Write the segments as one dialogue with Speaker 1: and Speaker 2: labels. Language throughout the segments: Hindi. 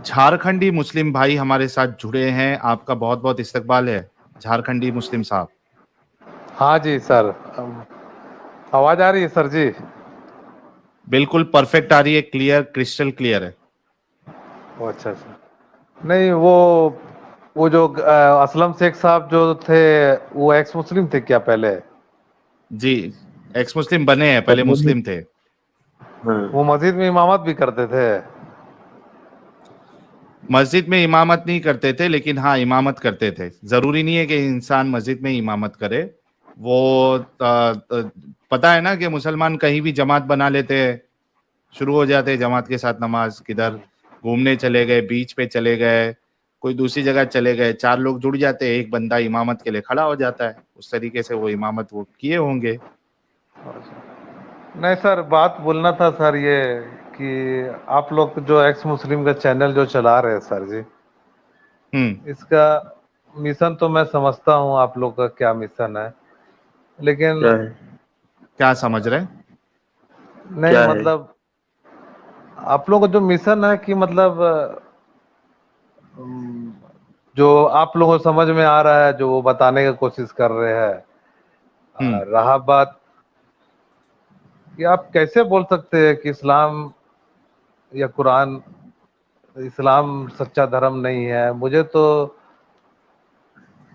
Speaker 1: झारखंडी मुस्लिम भाई हमारे साथ जुड़े हैं। आपका बहुत बहुत इस्तकबाल है झारखंडी मुस्लिम साहब।
Speaker 2: हाँ जी सर, आवाज आ रही है सर जी?
Speaker 1: बिल्कुल परफेक्ट आ रही है, क्लियर, क्रिस्टल क्लियर है।
Speaker 2: अच्छा अच्छा। नहीं, वो जो असलम शेख साहब जो थे, वो एक्स मुस्लिम थे क्या पहले?
Speaker 1: जी, एक्स मुस्लिम बने हैं, पहले मुस्लिम थे।
Speaker 2: वो मस्जिद में इमामत भी करते थे?
Speaker 1: मस्जिद में इमामत नहीं करते थे, लेकिन हाँ इमामत करते थे। जरूरी नहीं है कि इंसान मस्जिद में इमामत करे। वो पता है ना कि मुसलमान कहीं भी जमात बना लेते हैं, शुरू हो जाते हैं जमात के साथ नमाज। किधर घूमने चले गए, बीच पे चले गए, कोई दूसरी जगह चले गए, 4 लोग जुड़ जाते हैं, एक बंदा इमामत के लिए खड़ा हो जाता है। उस तरीके से वो इमामत वो किए होंगे।
Speaker 2: नहीं सर, बात बोलना था सर ये कि आप लोग जो एक्स मुस्लिम का चैनल जो चला रहे हैं सर जी, इसका मिशन तो मैं समझता हूँ आप लोग का क्या मिशन है, लेकिन
Speaker 1: क्या समझ रहे हैं?
Speaker 2: नहीं मतलब आप लोग का जो मिशन है कि मतलब जो आप लोगों को समझ में आ रहा है, जो वो बताने की कोशिश कर रहे हैं। रहा बात कि आप कैसे बोल सकते हैं कि इस्लाम या कुरान, इस्लाम सच्चा धर्म नहीं है। मुझे तो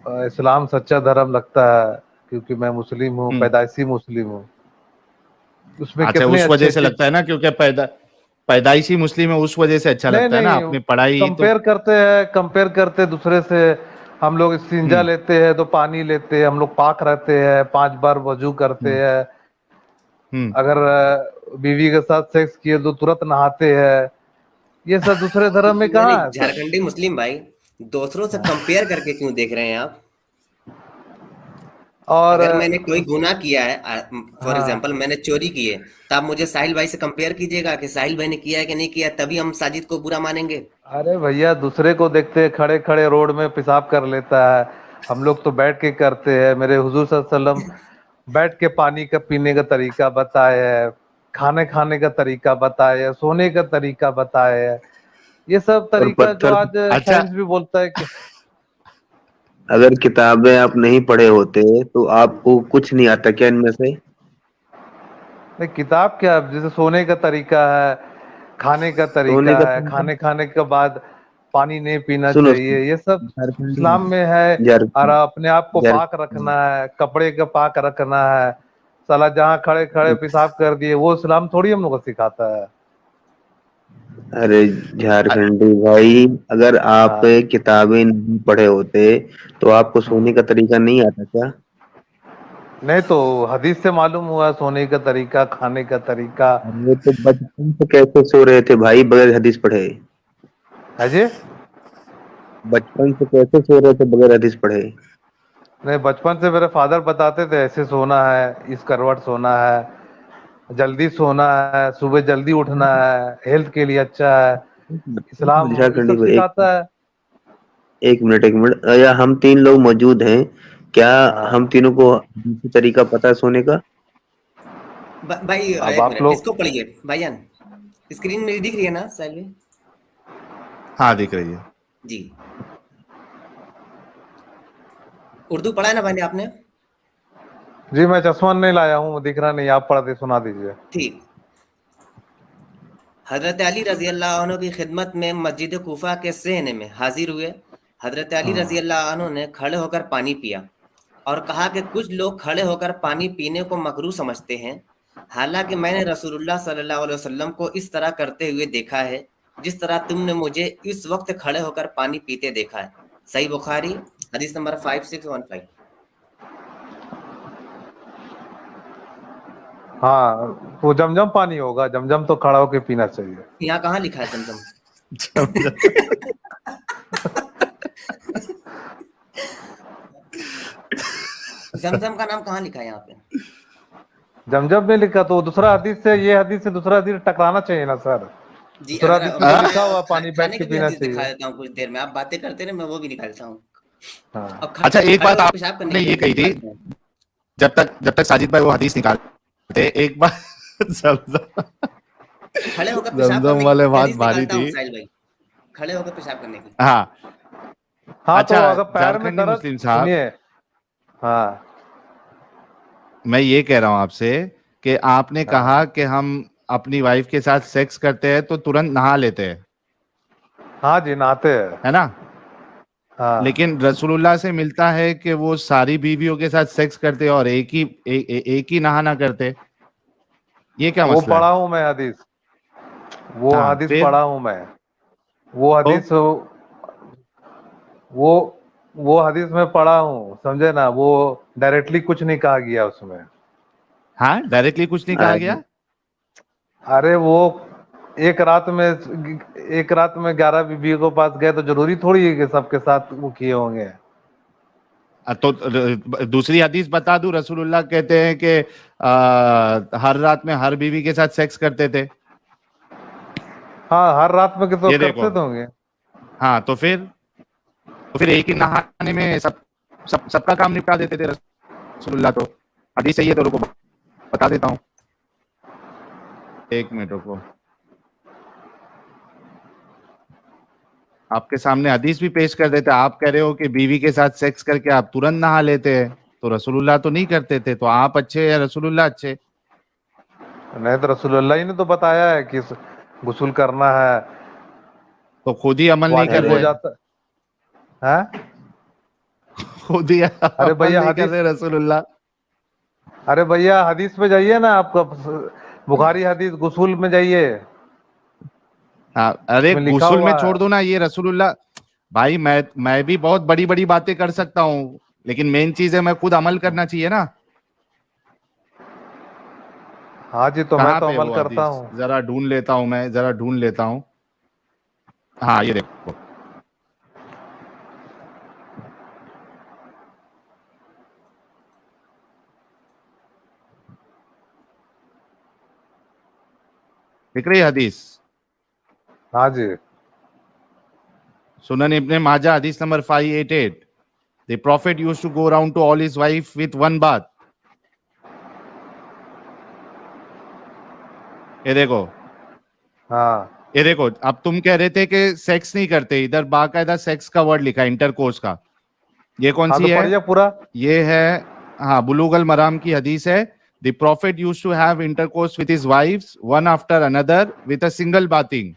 Speaker 2: इस्लाम सच्चा धर्म लगता है, क्योंकि मैं मुस्लिम हूँ, पैदाइशी मुस्लिम हूँ। उसमें
Speaker 1: अच्छा,
Speaker 2: कितने
Speaker 1: उस
Speaker 2: अच्छे
Speaker 1: वजह से
Speaker 2: अच्छे
Speaker 1: लगता है ना, क्योंकि पैदाइशी मुस्लिम है, उस वजह से अच्छा
Speaker 2: नहीं
Speaker 1: लगता है ना।
Speaker 2: नहीं,
Speaker 1: अपनी पढ़ाई तो
Speaker 2: कंपेयर करते हैं दूसरे से। हम लोग इस्तिंजा लेते हैं तो पानी लेते हैं, हम लोग पाक रहते हैं, 5 बार वजू करते हैं। अगर बीवी के साथ सेक्स किए तो तुरंत नहाते हैं। ये सब दूसरे धर्म में
Speaker 3: नहीं
Speaker 2: कहाँ है
Speaker 3: नहीं,
Speaker 2: सर?
Speaker 3: झारखंडी मुस्लिम भाई, दूसरों से कंपेयर करके क्यों देख रहे हैं आप?
Speaker 2: और
Speaker 3: अगर मैंने कोई गुनाह किया है, फॉर
Speaker 2: हाँ,
Speaker 3: एग्जांपल मैंने चोरी की है, तो आप मुझे साहिल भाई से कंपेयर कीजिएगा कि साहिल भाई ने किया है कि नहीं किया, तभी हम साजिद को बुरा मानेंगे।
Speaker 2: अरे भैया, दूसरे को देखते खड़े खड़े रोड में पेशाब कर लेता है, हम लोग तो बैठ के करते हैं। मेरे हुजूर सल्लल्लाहु अलैहि वसल्लम बैठ के पानी का पीने का तरीका बताए है, खाने खाने का तरीका बताए है, सोने का तरीका बताए है। ये सब तरीका जो आज
Speaker 1: अच्छा,
Speaker 2: साइंस भी बोलता है कि
Speaker 4: अगर किताबें आप नहीं पढ़े होते तो आपको कुछ नहीं आता क्या इनमें से?
Speaker 2: नहीं, किताब क्या, जैसे सोने का तरीका है, खाने का
Speaker 4: सोने
Speaker 2: तरीका
Speaker 4: का
Speaker 2: है, खाने खाने के बाद पानी नहीं पीना
Speaker 4: सुनो
Speaker 2: चाहिए, ये सब
Speaker 4: झारखंडी
Speaker 2: इस्लाम में है। और
Speaker 4: झारखंड
Speaker 2: अपने आप को पाक रखना है, कपड़े का पाक रखना है। साला जहाँ खड़े खड़े पेशाब कर दिए, वो इस्लाम थोड़ी हम लोग को सिखाता है।
Speaker 4: अरे झारखंडी भाई, अगर आप
Speaker 2: हाँ,
Speaker 4: किताबें नहीं पढ़े होते तो आपको सोने का तरीका नहीं आता क्या?
Speaker 2: नहीं तो हदीस से मालूम हुआ सोने का तरीका, खाने का तरीका।
Speaker 4: अरे तो बचपन से कैसे सो रहे थे भाई बगैर हदीस पढ़े?
Speaker 2: है जी?
Speaker 4: बचपन से कैसे सो रहे थे बगैर हदीस पढ़े?
Speaker 2: नहीं, बचपन से मेरे फादर बताते थे ऐसे सोना है, इस करवट सोना है, जल्दी सोना है, सुबह जल्दी उठना है, हेल्थ के लिए अच्छा है। इस्लाम ये
Speaker 4: झारखंडी
Speaker 2: सब
Speaker 4: भाई,
Speaker 2: सिखाता है।
Speaker 4: एक मिनट, या हम 3 लोग मौजूद हैं, क्या
Speaker 2: हाँ,
Speaker 4: हम तीनों को हदीसी तरीका पता है सोने का?
Speaker 3: भाई
Speaker 2: अब
Speaker 3: एक
Speaker 2: आप
Speaker 3: मिनट,
Speaker 2: लोग
Speaker 3: इसको पढ़िए भाईजान। स्क्रीन मेरी दिख रही है ना साहिल भाई?
Speaker 1: हाँ दिख रही है
Speaker 3: जी। उर्दू पढ़ा है ना भाई आपने?
Speaker 2: जी, मैं चश्मा नहीं लाया हूँ, दिख रहा नहीं, आप पढ़ दे सुना दीजिए।
Speaker 3: ठीक। हजरत अली रजी अल्लाह अन्हु की खिदमत में मस्जिद कूफा के सहने में हाजिर हुए। हजरत अली रजी अल्लाह अन्हु ने खड़े होकर पानी पिया और कहा कि कुछ लोग खड़े होकर पानी पीने को मकरूह समझते हैं, हालांकि मैंने रसूलुल्लाह सल्लल्लाहु अलैहि वसल्लम को इस तरह करते हुए देखा है जिस तरह तुमने मुझे इस वक्त खड़े होकर पानी पीते देखा है। सही बुखारी हदीस नंबर 5615।
Speaker 2: हाँ, वो जमजम पानी होगा, जमजम तो खड़ा होके पीना चाहिए।
Speaker 3: यहाँ कहाँ लिखा है जमजम? जमजम का नाम कहाँ लिखा है यहाँ पे?
Speaker 2: जमजम में लिखा तो दूसरा हदीस से, ये हदीस से दूसरा हदीस टकराना चाहिए ना सर।
Speaker 3: जी,
Speaker 2: दूसरा
Speaker 3: अगर
Speaker 2: हदीस में तो लिखा हुआ
Speaker 3: मैं
Speaker 2: पानी बैठ
Speaker 3: खाने
Speaker 2: के
Speaker 3: की भी
Speaker 2: पीना
Speaker 3: हदीस दिखा
Speaker 2: चाहिए।
Speaker 3: देता हूँ कुछ देर में, आप बातें करते रहे, मैं वो भी निकालता हूँ।
Speaker 2: हाँ,
Speaker 3: अब
Speaker 1: अच्छा, एक
Speaker 3: खड़े
Speaker 1: बात
Speaker 3: होकर पेशाब करने
Speaker 1: आपने
Speaker 3: की
Speaker 1: ये कही
Speaker 3: हदीस
Speaker 1: थी,
Speaker 3: निकालते हैं।
Speaker 1: जब तक साजिद भाई वो हदीस निकालते, एक बार जमजम
Speaker 3: खड़े होकर पेशाब
Speaker 1: जमजम
Speaker 3: करने की
Speaker 1: वाले बात
Speaker 3: हदीस
Speaker 1: मारी
Speaker 3: निकालता
Speaker 1: थी।
Speaker 3: हूँ साहिल भाई। खड़े होकर पेशाब करने की।
Speaker 1: हाँ
Speaker 2: हाँ
Speaker 1: अच्छा,
Speaker 2: तो अगर पैर में
Speaker 1: झारखंडी
Speaker 2: दर्द,
Speaker 1: मुस्लिम साहब,
Speaker 2: सुनिए, हाँ
Speaker 1: मैं ये कह रहा हूं आपसे कि आपने
Speaker 2: हाँ
Speaker 1: कहा कि हम अपनी वाइफ के साथ सेक्स करते हैं तो तुरंत नहा लेते हैं,
Speaker 2: हाँ जी, नहाते हैं,
Speaker 1: है ना?
Speaker 2: हाँ।
Speaker 1: लेकिन रसूलुल्लाह से मिलता है कि वो सारी बीवियों के साथ सेक्स करते और एक ही नहाना करते। ये क्या
Speaker 2: वो
Speaker 1: मसला
Speaker 2: पढ़ा
Speaker 1: है?
Speaker 2: हूँ मैं हदीस, वो
Speaker 1: हाँ
Speaker 2: हदीस
Speaker 1: फिर
Speaker 2: पढ़ा हूँ मैं, वो
Speaker 1: तो
Speaker 2: हदीस, वो वो हदीस में पढ़ा हूँ, समझे ना, वो डायरेक्टली कुछ नहीं कहा गया उसमें।
Speaker 1: हाँ डायरेक्टली कुछ नहीं कहा गया।
Speaker 2: अरे वो एक रात में 11 बीवियों के पास गए तो जरूरी थोड़ी है कि सबके साथ वो किए होंगे।
Speaker 1: तो दूसरी हदीस बता दूं, रसूलुल्लाह कहते हैं कि हर रात में हर बीवी के साथ सेक्स करते थे।
Speaker 2: हाँ, हर रात में के तो
Speaker 1: ये देखो,
Speaker 2: करते तो होंगे।
Speaker 1: हाँ तो फिर एक ही नहाने में सबका काम निपटा देते थे रसूलुल्लाह। तो हदीस सही है तो रुको बता देता हूँ, एक मिनट रुको। आपके सामने हदीस भी पेश कर देते। आप कह रहे हो कि बीवी के साथ सेक्स करके आप तुरंत नहा लेते हैं, तो रसूलुल्लाह तो नहीं करते थे, तो आप अच्छे या रसूलुल्लाह अच्छे?
Speaker 2: नहीं तो रसूलुल्लाह ही ने तो बताया है कि गुस्ल करना है,
Speaker 1: तो खुद ही अमल नहीं कर
Speaker 2: वाजिब हो
Speaker 1: रहे,
Speaker 2: जाता है।
Speaker 1: खुद ही
Speaker 2: अरे
Speaker 1: अमल
Speaker 2: भैया
Speaker 1: नहीं कर
Speaker 2: हदीस,
Speaker 1: रहे रसूलुल्लाह।
Speaker 2: अरे भैया हदीस में जाइए ना, आपका बुखारी हदीस गुसूल में जाइए,
Speaker 1: हाँ अरे
Speaker 2: उसमें लिखा
Speaker 1: गुस्ल में
Speaker 2: हुआ
Speaker 1: छोड़
Speaker 2: है।
Speaker 1: दो ना, ये रसूलुल्लाह। भाई मैं भी बहुत बड़ी बड़ी बातें कर सकता हूँ, लेकिन मेन चीज है मैं खुद अमल करना चाहिए ना।
Speaker 2: हाँ जी, तो मैं
Speaker 1: कहाँ
Speaker 2: तो
Speaker 1: पे है
Speaker 2: अमल
Speaker 1: वो
Speaker 2: करता
Speaker 1: हदीस?
Speaker 2: हूँ।
Speaker 1: जरा ढूंढ लेता हूँ, मैं जरा ढूंढ लेता हूँ। हाँ ये देखो, दिख रही है हदीस?
Speaker 2: हाँ जी,
Speaker 1: सुनन इब्ने माजा हदीस number 588। The prophet used to go around to all his wife with one bath. ये देखो,
Speaker 2: हाँ
Speaker 1: ये देखो, अब तुम कह रहे थे कि सेक्स नहीं करते, इधर बाकायदा सेक्स का वर्ड लिखा है, इंटरकोर्स का। ये कौन
Speaker 2: हाँ, तो
Speaker 1: सी है?
Speaker 2: पढ़िए पूरा।
Speaker 1: ये है, हाँ, बुलूगल मराम की हदीस है। The prophet used to have intercourse with his wives one after another with a single bathing,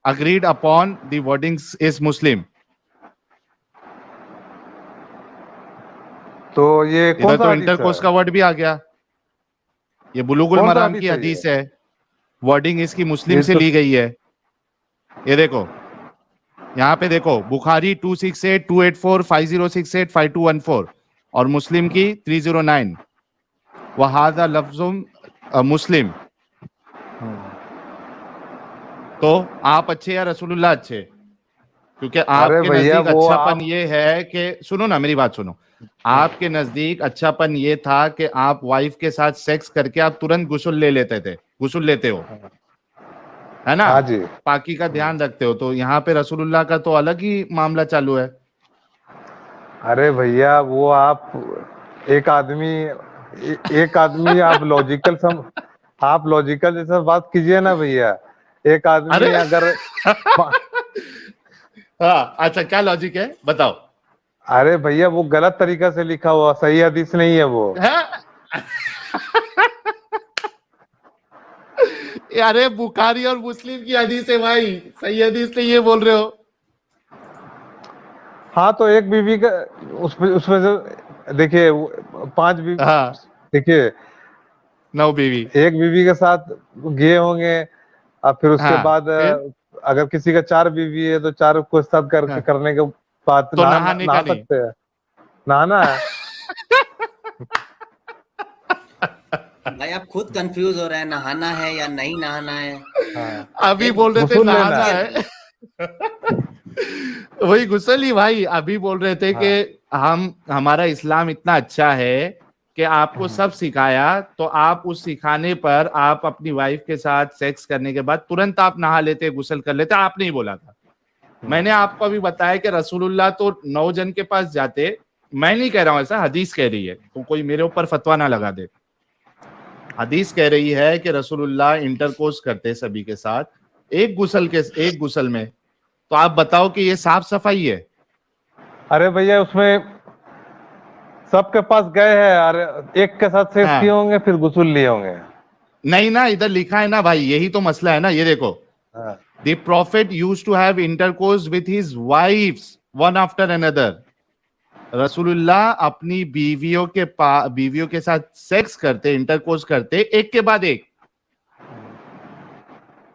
Speaker 1: agreed upon the wordings is Muslim.
Speaker 2: तो ये
Speaker 1: इधर
Speaker 2: कौन सा
Speaker 1: तो
Speaker 2: हदीस है?
Speaker 1: इंटरकोर्स का वर्ड भी आ गया। ये बुलूगुल
Speaker 2: कौन सा
Speaker 1: मराम की
Speaker 2: हदीस है ये?
Speaker 1: हदीस है, वर्डिंग इसकी मुस्लिम
Speaker 2: ये
Speaker 1: से
Speaker 2: तो,
Speaker 1: ली गई है। ये देखो, यहाँ पे देखो, बुखारी 268 284 5068 5214 और मुस्लिम की 309। वहादा लफ्जुम मुस्लिम। तो आप अच्छे या रसूलुल्लाह अच्छे? क्योंकि
Speaker 2: अरे
Speaker 1: आपके
Speaker 2: भैया
Speaker 1: नजदीक
Speaker 2: वो
Speaker 1: अच्छापन
Speaker 2: आप,
Speaker 1: ये है कि, सुनो ना मेरी बात सुनो, आपके नजदीक अच्छापन ये था कि आप वाइफ के साथ सेक्स करके आप तुरंत गुस्ल ले लेते थे, गुस्ल लेते हो, है ना?
Speaker 2: हाँ जी,
Speaker 1: पाकी का ध्यान रखते हो। तो यहाँ पे रसूलुल्लाह का तो अलग ही मामला चालू है।
Speaker 2: अरे भैया वो आप, एक आदमी एक आदमी, आप लॉजिकल जैसा बात कीजिए ना भैया। एक
Speaker 1: अरे
Speaker 2: आदमी अगर
Speaker 1: हाँ अच्छा, क्या लॉजिक है बताओ?
Speaker 2: अरे भैया वो गलत तरीका से लिखा हुआ, सही हदीस नहीं है वो।
Speaker 1: है? अरे बुखारी और मुस्लिम की हदीस है भाई, सही हदीस नहीं ये बोल रहे हो?
Speaker 2: हाँ तो एक बीवी का, उसमें उसमें से देखिए, 5 बीवी,
Speaker 1: हाँ,
Speaker 2: देखिए
Speaker 1: 9 बीवी।
Speaker 2: एक बीवी के साथ गए होंगे, और फिर उसके
Speaker 1: हाँ
Speaker 2: बाद
Speaker 1: फिर,
Speaker 2: अगर किसी का 4 बीवी है तो 4 को साथ
Speaker 1: हाँ,
Speaker 2: करने के बाद
Speaker 1: तो नहाने
Speaker 2: नहा
Speaker 1: का नहीं?
Speaker 2: सकते हैं, नहाना है।
Speaker 3: भाई आप खुद कंफ्यूज हो रहे हैं, नहाना है या नहीं नहाना है।
Speaker 2: हाँ,
Speaker 1: अभी
Speaker 3: एक
Speaker 1: बोल रहे थे
Speaker 2: गुसूल लेना
Speaker 1: नहाना
Speaker 2: है।
Speaker 1: है। वही गुस्ल ही भाई, अभी बोल रहे थे कि
Speaker 2: हाँ,
Speaker 1: हमारा इस्लाम इतना अच्छा है कि आपको सब सिखाया, तो आप उस सिखाने पर आप अपनी वाइफ के साथ सेक्स करने के बाद तुरंत आप नहा लेते, गुस्ल कर लेते। आपने ही बोला था। मैंने आपको अभी बताया कि रसूलुल्लाह तो 9 जन के पास जाते। मैं नहीं कह रहा हूं, ऐसा हदीस कह रही है, तो कोई मेरे ऊपर फतवा ना लगा दे। हदीस कह रही है कि रसूलुल्लाह इंटरकोर्स करते सभी के साथ, एक गुस्ल में तो आप बताओ कि ये साफ सफाई है?
Speaker 2: अरे भैया उसमें सबके पास गए हैं, अरे एक के साथ सेक्स
Speaker 1: हाँ।
Speaker 2: किए होंगे फिर गुस्ल लिए होंगे।
Speaker 1: नहीं ना, इधर लिखा है ना भाई, यही तो मसला है ना। ये देखो,
Speaker 2: हाँ।
Speaker 1: The prophet used to have intercourse with his wives one after another. रसूलुल्लाह अपनी बीवियों के साथ सेक्स करते, इंटरकोर्स करते, एक के बाद एक।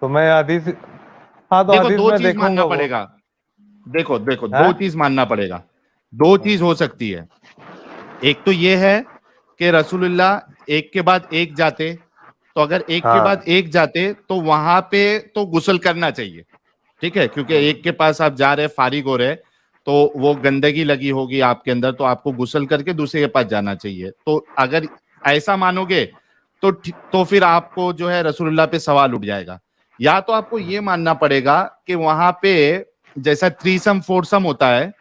Speaker 2: तो मैं हदीस, हाँ तो
Speaker 1: देखो
Speaker 2: हदीस
Speaker 1: दो
Speaker 2: में
Speaker 1: चीज मानना
Speaker 2: देखूंगा वो।
Speaker 1: पड़ेगा। देखो देखो,
Speaker 2: हैं?
Speaker 1: दो चीज मानना पड़ेगा। दो चीज हो सकती है। एक तो ये है कि रसूलुल्लाह एक के बाद एक जाते, तो अगर एक के
Speaker 2: हाँ।
Speaker 1: बाद एक जाते तो वहां पे तो गुस्ल करना चाहिए, ठीक है, क्योंकि एक के पास आप जा रहे, फारिग हो रहे, तो वो गंदगी लगी होगी आपके अंदर, तो आपको गुस्ल करके दूसरे के पास जाना चाहिए। तो अगर ऐसा मानोगे तो फिर आपको जो है रसूलुल्लाह पे सवाल उठ जाएगा। या तो आपको ये मानना पड़ेगा कि वहां पे जैसा थ्रीसम फोरसम होता है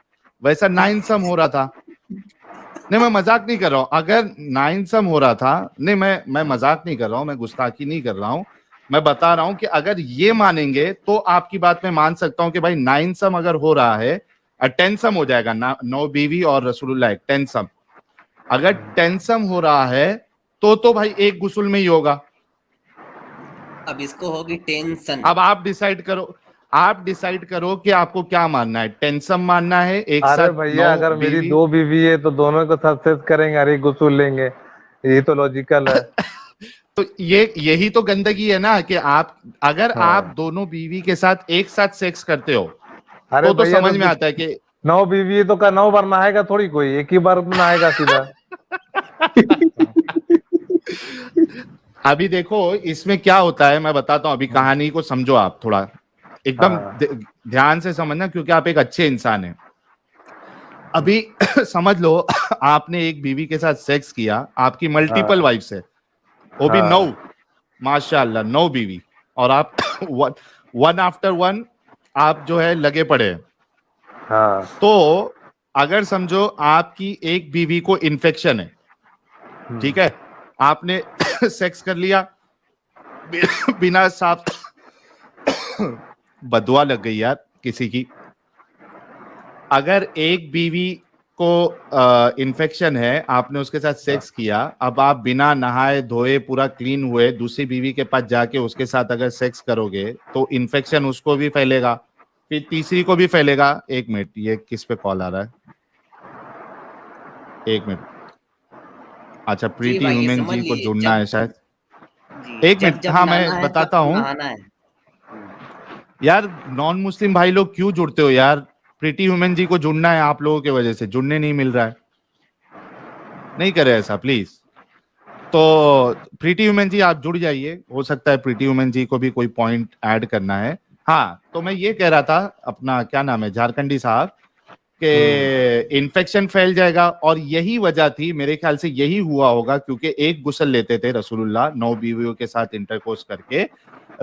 Speaker 1: वैसा नाइनसम हो रहा था। नहीं, मैं मजाक नहीं कर रहा हूं। अगर नाइनसम हो रहा था, नहीं मैं मजाक नहीं कर रहा हूं, मैं गुस्ताखी नहीं कर रहा हूं। मैं बता रहा हूं कि अगर ये मानेंगे तो आपकी बात मैं मान सकता हूं कि भाई नाइनसम अगर हो रहा है, टेंसम हो जाएगा ना, 9 बीवी और रसूलुल्लाह एक, टेंसम। अगर टेंसम हो रहा है तो भाई एक गुस्ल में ही होगा।
Speaker 3: अब इसको होगी टेंशन।
Speaker 1: अब आप डिसाइड करो, आप डिसाइड करो कि आपको क्या मानना है, टेंसम मानना है एक
Speaker 2: अरे
Speaker 1: साथ 9
Speaker 2: भैया अगर मेरी
Speaker 1: बीवी।
Speaker 2: 2 बीवी है तो दोनों को साथ सेक्स करेंगे, अरे गुस्ल लेंगे, ये तो लॉजिकल है।
Speaker 1: तो यही तो गंदगी है ना कि आप, अगर आप
Speaker 2: हाँ।
Speaker 1: दोनों बीवी के साथ एक साथ सेक्स करते हो
Speaker 2: अरे
Speaker 1: तो
Speaker 2: भैया
Speaker 1: समझ
Speaker 2: तो
Speaker 1: में आता है कि
Speaker 2: 9 बीवी है तो का 9 बार नहाएगा थोड़ी, कोई एक ही बार नहाएगा सीधा।
Speaker 1: अभी देखो इसमें क्या होता है, मैं बताता हूं। अभी कहानी को समझो आप थोड़ा, एकदम
Speaker 2: हाँ।
Speaker 1: ध्यान से समझना, क्योंकि आप एक अच्छे इंसान हैं। अभी समझ लो आपने एक बीवी के साथ सेक्स किया, आपकी मल्टीपल
Speaker 2: हाँ।
Speaker 1: वाइफ्स है, वो भी 9,
Speaker 2: हाँ।
Speaker 1: माशाल्लाह 9 बीवी, और आप वन आफ्टर वन आप जो है लगे पड़े हैं।
Speaker 2: हाँ।
Speaker 1: तो अगर समझो आपकी एक बीवी को इन्फेक्शन है, ठीक है, आपने सेक्स कर लिया बिना साफ, बदुआ लग गई यार किसी की। अगर एक बीवी को इन्फेक्शन है, आपने उसके साथ सेक्स किया, अब आप बिना नहाए धोए पूरा क्लीन हुए दूसरी बीवी के पास जाके उसके साथ अगर सेक्स करोगे तो इन्फेक्शन उसको भी फैलेगा, फिर तीसरी को भी फैलेगा। एक मिनट, ये किस पे कॉल आ रहा है? एक मिनट। अच्छा,
Speaker 3: जी
Speaker 1: प्रीति
Speaker 3: भाई ये
Speaker 1: ह्यूमन
Speaker 3: समझ
Speaker 1: जी को
Speaker 3: लीजिए,
Speaker 1: जुड़ना है
Speaker 3: जब
Speaker 1: शायद।
Speaker 3: जी
Speaker 1: एक
Speaker 3: जब
Speaker 1: मिनट,
Speaker 3: जब
Speaker 1: हाँ
Speaker 3: नहाना
Speaker 1: मैं
Speaker 3: है तब
Speaker 1: बताता
Speaker 3: तो
Speaker 1: हूँ।
Speaker 3: नहाना है।
Speaker 1: यार नॉन मुस्लिम भाई लोग क्यों जुड़ते हो यार? प्रीति ह्यूमन जी को जुड़ना है, आप लोगों की वजह से जुड़ने नहीं मिल रहा है। नहीं करे ऐसा प्लीज। तो प्रीति ह्यूमन जी आप जुड़ जाइए, हो सकता है प्रीति ह्यूमन जी को भी कोई पॉइंट ऐड करना है। हाँ, तो मैं ये कह रहा था, अपना क्या नाम है, झारखंडी साहब, कि इन्फेक्शन फैल जाएगा। और यही वजह थी, मेरे ख्याल से यही हुआ होगा, क्योंकि एक गुस्ल लेते थे रसूलुल्लाह 9 बीवियों के साथ इंटरकोर्स करके।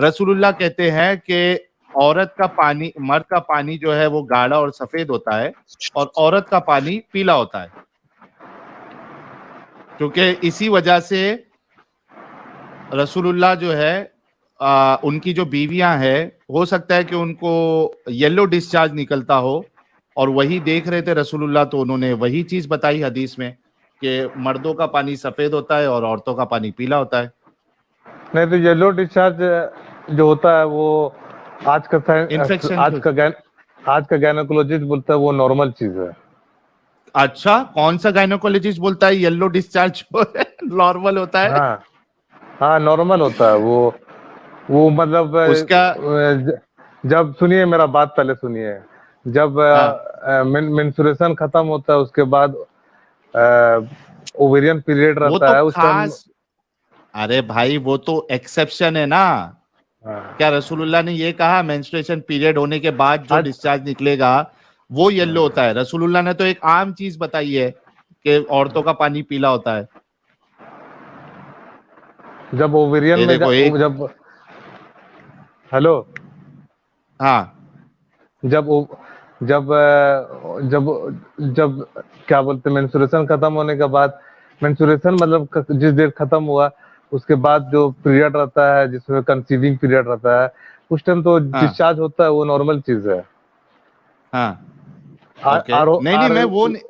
Speaker 1: रसूलुल्लाह कहते हैं कि औरत का पानी, मर्द का पानी जो है वो गाढ़ा और सफेद होता है, और औरत का पानी पीला होता है, क्योंकि इसी वजह से रसूलुल्लाह जो है उनकी जो बीवियां हैं, हो सकता है कि उनको येलो डिस्चार्ज निकलता हो, और वही देख रहे थे रसूलुल्लाह, तो उन्होंने वही चीज बताई हदीस में कि मर्दों का पानी सफेद होता है और औरतों का पानी पीला होता है।
Speaker 2: नहीं तो येलो डिस्चार्ज जो होता है वो आज का
Speaker 1: इन्फेक्शन।
Speaker 2: आज का गायनोकोलॉजिस्ट बोलता है वो नॉर्मल चीज है।
Speaker 1: अच्छा, कौन सा गायनोकोलॉजिस्ट बोलता है येलो डिस्चार्ज नॉर्मल होता है?
Speaker 2: हाँ। हाँ नॉर्मल होता है वो मतलब
Speaker 1: उसका
Speaker 2: जब सुनिए मेरा बात पहले सुनिए, जब
Speaker 1: हाँ
Speaker 2: मेंस्ट्रुएशन खत्म होता है उसके बाद ओवेरियन पीरियड
Speaker 1: वो
Speaker 2: रहता
Speaker 1: तो
Speaker 2: है उस टाइम।
Speaker 1: खास, अरे भाई वो तो एक्सेप्शन है ना।
Speaker 2: हाँ।
Speaker 1: क्या रसूलुल्लाह ने ये कहा मेंस्ट्रुएशन पीरियड होने के बाद जो
Speaker 2: आज
Speaker 1: डिस्चार्ज निकलेगा वो येलो होता है? रसूलुल्लाह ने तो एक आम चीज बताई है कि औरतों का पानी पीला होता है।
Speaker 2: जब ओवेरियन
Speaker 1: ये
Speaker 2: में
Speaker 1: देखो एक,
Speaker 2: जब हेलो,
Speaker 1: हाँ
Speaker 2: जब जब जब जब क्या बोलते हैं मेंस्ट्रुएशन खत्म होने के बाद, मेंस्ट्रुएशन मतलब जिस देर खत्म हुआ उसके बाद जो पीरियड रहता है जिसमें कंसीविंग पीरियड रहता है, उस टाइम तो
Speaker 1: हाँ
Speaker 2: डिस्चार्ज होता है, वो नॉर्मल चीज है।
Speaker 1: हाँ ओके
Speaker 2: आरो-
Speaker 1: नहीं नहीं मैं
Speaker 2: आरो-
Speaker 1: वो नहीं,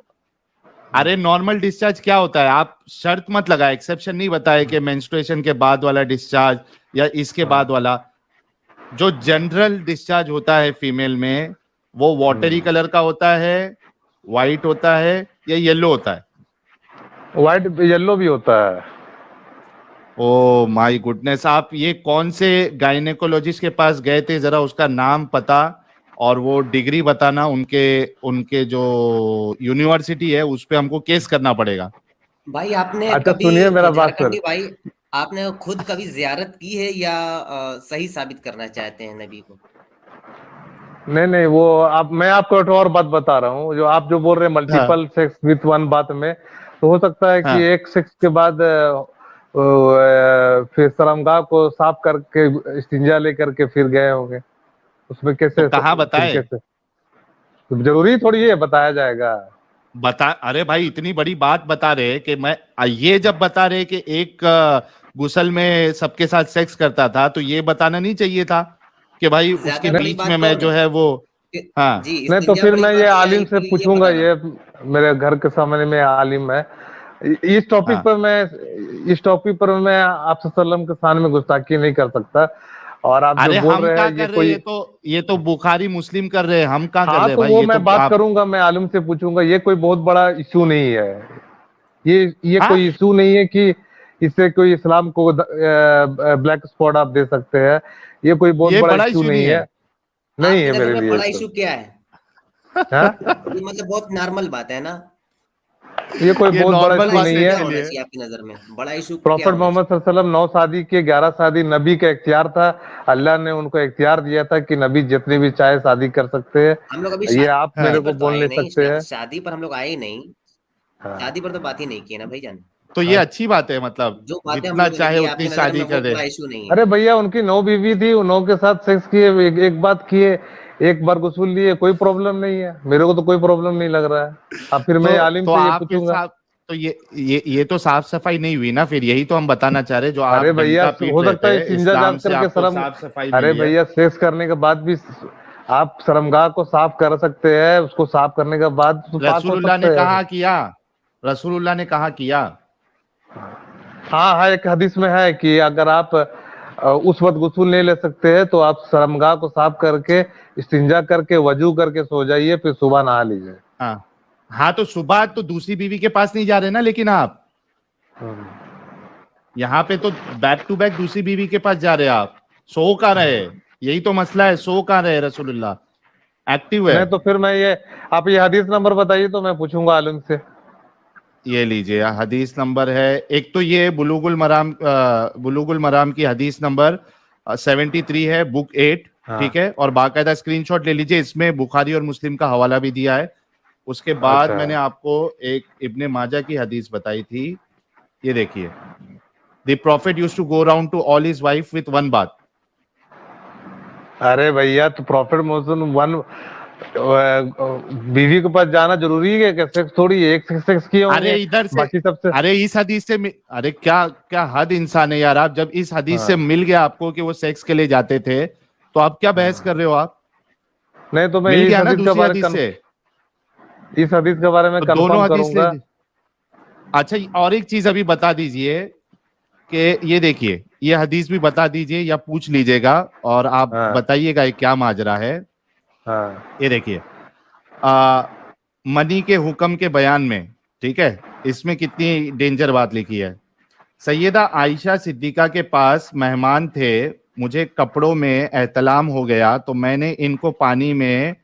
Speaker 1: अरे नॉर्मल डिस्चार्ज क्या होता है? आप शर्त मत लगाए, एक्सेप्शन नहीं बताए कि मेंस्ट्रुएशन के बाद वाला डिस्चार्ज या इसके बाद वाला। जो जनरल डिस्चार्ज होता है फीमेल में वो वाटरी कलर का होता है, वाइट होता है या येलो होता है?
Speaker 2: व्हाइट येलो भी होता है।
Speaker 1: ओ माय गुडनेस, आप ये कौन से गायनेकोलॉजिस्ट के पास गए थे? जरा उसका नाम पता और वो डिग्री बताना। उनके उनके जो यूनिवर्सिटी है उस पे हमको केस करना पड़ेगा।
Speaker 3: भाई आपने
Speaker 2: अच्छा
Speaker 3: कभी
Speaker 2: सुनिए मेरा बात
Speaker 3: झारखंडी
Speaker 2: फिर।
Speaker 3: भाई, आपने खुद कभी जियारत की है या सही साबित करना चाहते हैं नबी को?
Speaker 2: नहीं नहीं, वो आप, मैं आपको एक और बात बता रहा हूँ। जो आप जो बोल रहे हैं
Speaker 1: हाँ
Speaker 2: मल्टीपल सेक्स विथ वन बात में, तो हो सकता है कि
Speaker 1: हाँ
Speaker 2: एक सेक्स के बाद फिर शर्मगाह को साफ करके इस्तिंजा लेकर के फिर गए होंगे। उसमें
Speaker 1: तो
Speaker 2: कैसे
Speaker 1: कहाँ
Speaker 2: फिर
Speaker 1: बताए?
Speaker 2: कैसे? तो जरूरी थोड़ी है बताया जाएगा।
Speaker 1: बता, अरे भाई इतनी बड़ी बात बता रहे कि मैं ये जब बता रहे कि एक गुसल में सबके साथ सेक्स करता था तो ये बताना नहीं चाहिए था कि भाई उसके
Speaker 3: ज्यादा बड़ी
Speaker 1: बीच
Speaker 3: बात
Speaker 1: में
Speaker 3: तो
Speaker 1: मैं जो है वो। हाँ
Speaker 3: जी,
Speaker 2: नहीं तो
Speaker 3: इस्तिंजा
Speaker 2: फिर
Speaker 3: बड़ी
Speaker 2: मैं ये
Speaker 3: बात है या
Speaker 2: आलिम से
Speaker 3: ये
Speaker 2: पूछूंगा।
Speaker 3: बताना?
Speaker 2: ये मेरे घर के सामने में आलिम है। इस टॉपिक
Speaker 1: हाँ
Speaker 2: पर मैं आपसे सल्लम के सामने में गुस्ताखी नहीं कर सकता। और आप जो
Speaker 1: अरे
Speaker 2: बोल
Speaker 1: हम
Speaker 2: रहे
Speaker 1: क्या
Speaker 2: हैं ये
Speaker 1: कर रहे हैं?
Speaker 2: कोई,
Speaker 1: ये तो बुखारी मुस्लिम कर रहे हैं, हम क्या कर
Speaker 2: हाँ
Speaker 1: रहे हैं
Speaker 2: तो
Speaker 1: भाई?
Speaker 2: वो
Speaker 1: ये तो
Speaker 2: मैं बात
Speaker 1: आप।
Speaker 2: करूंगा, मैं आलिम से पूछूंगा। ये कोई बहुत बड़ा इशू नहीं है। ये
Speaker 1: हाँ
Speaker 2: कोई इशू नहीं है कि इससे कोई इस्लाम को ब्लैक स्पॉट आप दे सकते हैं। ये कोई बहुत
Speaker 1: ये
Speaker 2: बड़ा
Speaker 1: बड़ा
Speaker 2: इशू
Speaker 1: इशू नहीं
Speaker 2: नहीं
Speaker 1: है।
Speaker 2: है। नहीं
Speaker 3: आपकी
Speaker 2: है
Speaker 3: नजर
Speaker 2: मेरे
Speaker 3: में
Speaker 2: लिए
Speaker 3: बड़ा
Speaker 2: तो।
Speaker 3: इशू क्या है?
Speaker 2: हाँ,
Speaker 3: ये मतलब बहुत नॉर्मल बात है ना?
Speaker 2: ये कोई
Speaker 1: ये
Speaker 2: बहुत बड़ा
Speaker 1: नॉर्मल
Speaker 2: इशू
Speaker 3: बड़ा
Speaker 1: बात
Speaker 3: इशू
Speaker 2: नहीं
Speaker 1: है
Speaker 2: है।
Speaker 3: क्या
Speaker 1: इसके
Speaker 3: होना
Speaker 1: लिए।
Speaker 3: चाहिए आपकी नजर में? बड़ा इशू क्या
Speaker 2: प्रॉफिट
Speaker 3: होना
Speaker 2: मोहम्मद
Speaker 3: चाहिए?
Speaker 2: सल्लल्लाहु अलैहि वसल्लम 9 शादी के 11 शादी नबी का इख्तियार था। अल्लाह ने उनको इख्तियार दिया था कि नबी जितनी भी चाहे शादी कर सकते हैं।
Speaker 3: हम लोग अभी
Speaker 2: ये आप
Speaker 3: शादी
Speaker 2: मेरे
Speaker 1: हाँ
Speaker 2: को
Speaker 3: पर तो
Speaker 2: बोल
Speaker 3: आए
Speaker 2: नहीं
Speaker 3: नहीं,
Speaker 2: सकते हैं।
Speaker 3: शादी पर हम लोग आए नहीं।
Speaker 2: हाँ,
Speaker 3: शादी पर तो बात ही नहीं की है ना भाईजान।
Speaker 1: तो ये
Speaker 2: हाँ।
Speaker 1: अच्छी बात है, मतलब
Speaker 3: जो बातें हम
Speaker 1: जितना
Speaker 3: लोगों ने
Speaker 1: चाहे
Speaker 3: की,
Speaker 1: उतनी
Speaker 3: आपकी नजर में
Speaker 1: शादी
Speaker 3: वो
Speaker 1: करे।
Speaker 3: बड़ा इशू नहीं है।
Speaker 2: अरे भैया, उनकी 9 बीवी थी, उन 9 के साथ सेक्स किए, एक बात किए, एक बार गुसूल लिए, कोई प्रॉब्लम नहीं है। मेरे को तो कोई प्रॉब्लम नहीं लग रहा है। अब फिर मैं आलिम
Speaker 1: तो
Speaker 2: से ये
Speaker 1: आपके
Speaker 2: पूछूंगा।
Speaker 1: साथ तो ये तो साफ सफाई नहीं हुई ना? फिर यही तो हम बताना चाह रहे, जो
Speaker 2: अरे
Speaker 1: आप
Speaker 2: भैया,
Speaker 1: डंका पीट
Speaker 2: हो
Speaker 1: रहे
Speaker 2: सकता है
Speaker 1: थे,
Speaker 2: इस्तिंजा
Speaker 1: इस्लाम
Speaker 2: जाग
Speaker 1: से
Speaker 2: करके
Speaker 1: आपको
Speaker 2: शर्म।
Speaker 1: साफ सफाई
Speaker 2: अरे
Speaker 1: मिली है।
Speaker 2: भैया, सेक्स करने के बाद भी आप शर्मगाह को साफ कर सकते हैं। उसको साफ करने के बाद तो पाक हो
Speaker 1: रसूलुल्लाह
Speaker 2: सकते
Speaker 1: ने
Speaker 2: हैं।
Speaker 1: कहा किया, रसूलुल्लाह ने कहा किया।
Speaker 2: हाँ हाँ, एक हदीस में है कि अगर आप उस वक्त गुस्ल नहीं ले सकते हैं तो आप शर्मगाह को साफ करके इस्तिंजा करके वजू करके सो जाइए, फिर सुबह नहा लीजिए।
Speaker 1: हाँ हाँ, तो सुबह तो दूसरी बीवी के पास नहीं जा रहे ना, लेकिन आप यहाँ पे तो बैक टू बैक दूसरी बीवी के पास जा रहे हैं। आप सो कहाँ रहे? यही तो मसला है, सो कहाँ रहे? रसूलुल्लाह एक्टिव है।
Speaker 2: नहीं तो फिर मैं ये, आप ये हदीस नंबर बताइए तो मैं पूछूंगा आलिम से।
Speaker 1: ये लीजिए, हदीस नंबर है, एक तो ये बुलुगुल मराम की हदीस नंबर 73 है, बुक 8।
Speaker 2: हाँ।
Speaker 1: ठीक है, और बाकायदा स्क्रीनशॉट ले लीजिए, इसमें बुखारी और मुस्लिम का हवाला भी दिया है। उसके बाद
Speaker 2: अच्छा।
Speaker 1: मैंने आपको एक इब्ने माजा की हदीस बताई थी, ये देखिए। The prophet used to go around to all his wife with one बात।
Speaker 2: अरे भैया, तो प्रॉफिट मोहम्मद वन बीवी के पास जाना जरूरी है क्या? सेक्स थोड़ी है, एक सेक्स किए
Speaker 1: अरे
Speaker 2: होंगे
Speaker 1: इधर से,
Speaker 2: बाकी सबसे।
Speaker 1: अरे इस हदीस से अरे क्या क्या हद इंसान है यार आप! जब इस हदीस से
Speaker 2: हाँ।
Speaker 1: मिल गया आपको कि वो सेक्स के लिए जाते थे, तो आप क्या बहस कर रहे हो आप?
Speaker 2: नहीं तो मैं
Speaker 1: मिल
Speaker 2: इस
Speaker 1: गया ना
Speaker 2: हदीस के
Speaker 1: दूसरी
Speaker 2: बारे
Speaker 1: हदीस से।
Speaker 2: इस हदीस के बारे में
Speaker 1: तो दोनों
Speaker 2: कंफर्म
Speaker 1: हदीस ले
Speaker 2: करूंगा।
Speaker 1: अच्छा, और एक चीज अभी बता दीजिए कि ये देखिए, ये हदीस भी बता दीजिए या पूछ लीजिएगा और आप
Speaker 2: हाँ
Speaker 1: बताइएगा ये क्या माजरा है।
Speaker 2: हाँ
Speaker 1: ये देखिए, मनी के हुक्म के बयान में, ठीक है, इसमें कितनी डेंजर बात लिखी है। सैयदा आयशा सिद्दीका के पास मेहमान थे, मुझे कपड़ों में एहतलाम हो गया तो मैंने इनको पानी में